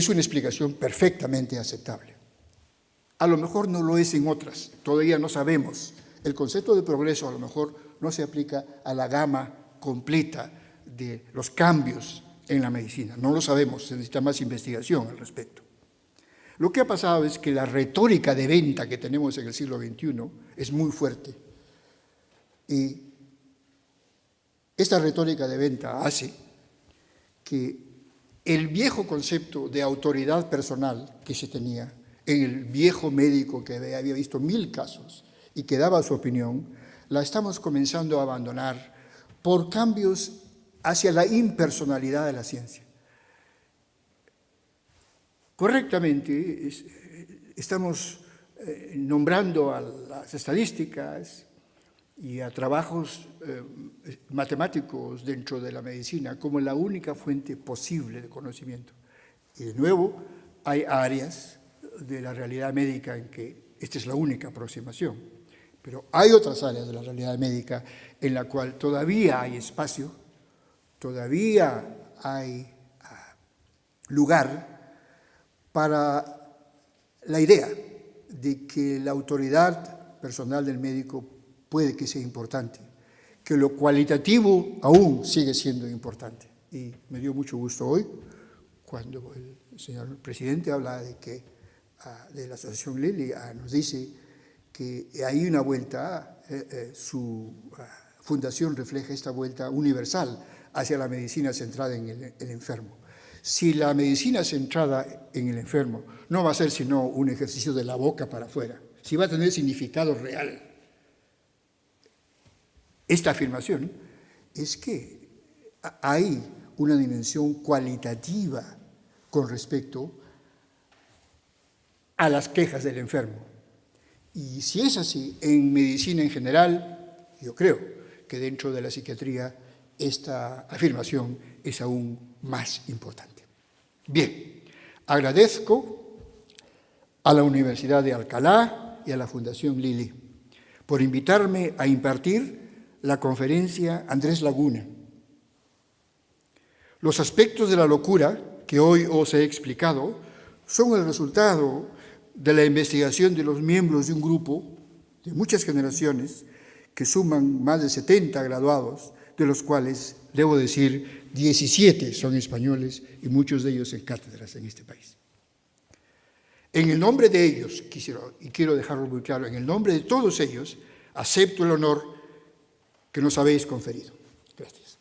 una explicación perfectamente aceptable. A lo mejor no lo es en otras, todavía no sabemos. El concepto de progreso a lo mejor no se aplica a la gama completa de los cambios en la medicina. No lo sabemos, se necesita más investigación al respecto. Lo que ha pasado es que la retórica de venta que tenemos en el siglo XXI es muy fuerte. Y esta retórica de venta hace que el viejo concepto de autoridad personal que se tenía en el viejo médico que había visto 1000 casos y que daba su opinión, la estamos comenzando a abandonar por cambios hacia la impersonalidad de la ciencia. correctamente estamos nombrando a las estadísticas y a trabajos matemáticos dentro de la medicina como la única fuente posible de conocimiento. Y de nuevo, hay áreas de la realidad médica en que esta es la única aproximación, pero hay otras áreas de la realidad médica en la cual todavía hay espacio, todavía hay lugar para la idea de que la autoridad personal del médico puede que sea importante, que lo cualitativo aún sigue siendo importante. Y me dio mucho gusto hoy cuando el señor presidente habla de que de la Asociación Lilly nos dice que hay una vuelta, su fundación refleja esta vuelta universal hacia la medicina centrada en el enfermo. Si la medicina centrada en el enfermo no va a ser sino un ejercicio de la boca para afuera, si va a tener significado real, esta afirmación es que hay una dimensión cualitativa con respecto a las quejas del enfermo. Y si es así, en medicina en general, yo creo que dentro de la psiquiatría esta afirmación es aún más importante. Bien, agradezco a la Universidad de Alcalá y a la Fundación Lilly por invitarme a impartir la conferencia Andrés Laguna. Los aspectos de la locura que hoy os he explicado son el resultado de la investigación de los miembros de un grupo de muchas generaciones que suman más de 70 graduados, de los cuales, debo decir, 17 son españoles y muchos de ellos en cátedras en este país. En el nombre de ellos, y quiero dejarlo muy claro, en el nombre de todos ellos, acepto el honor que nos habéis conferido. Gracias.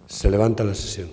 Se levanta la sesión.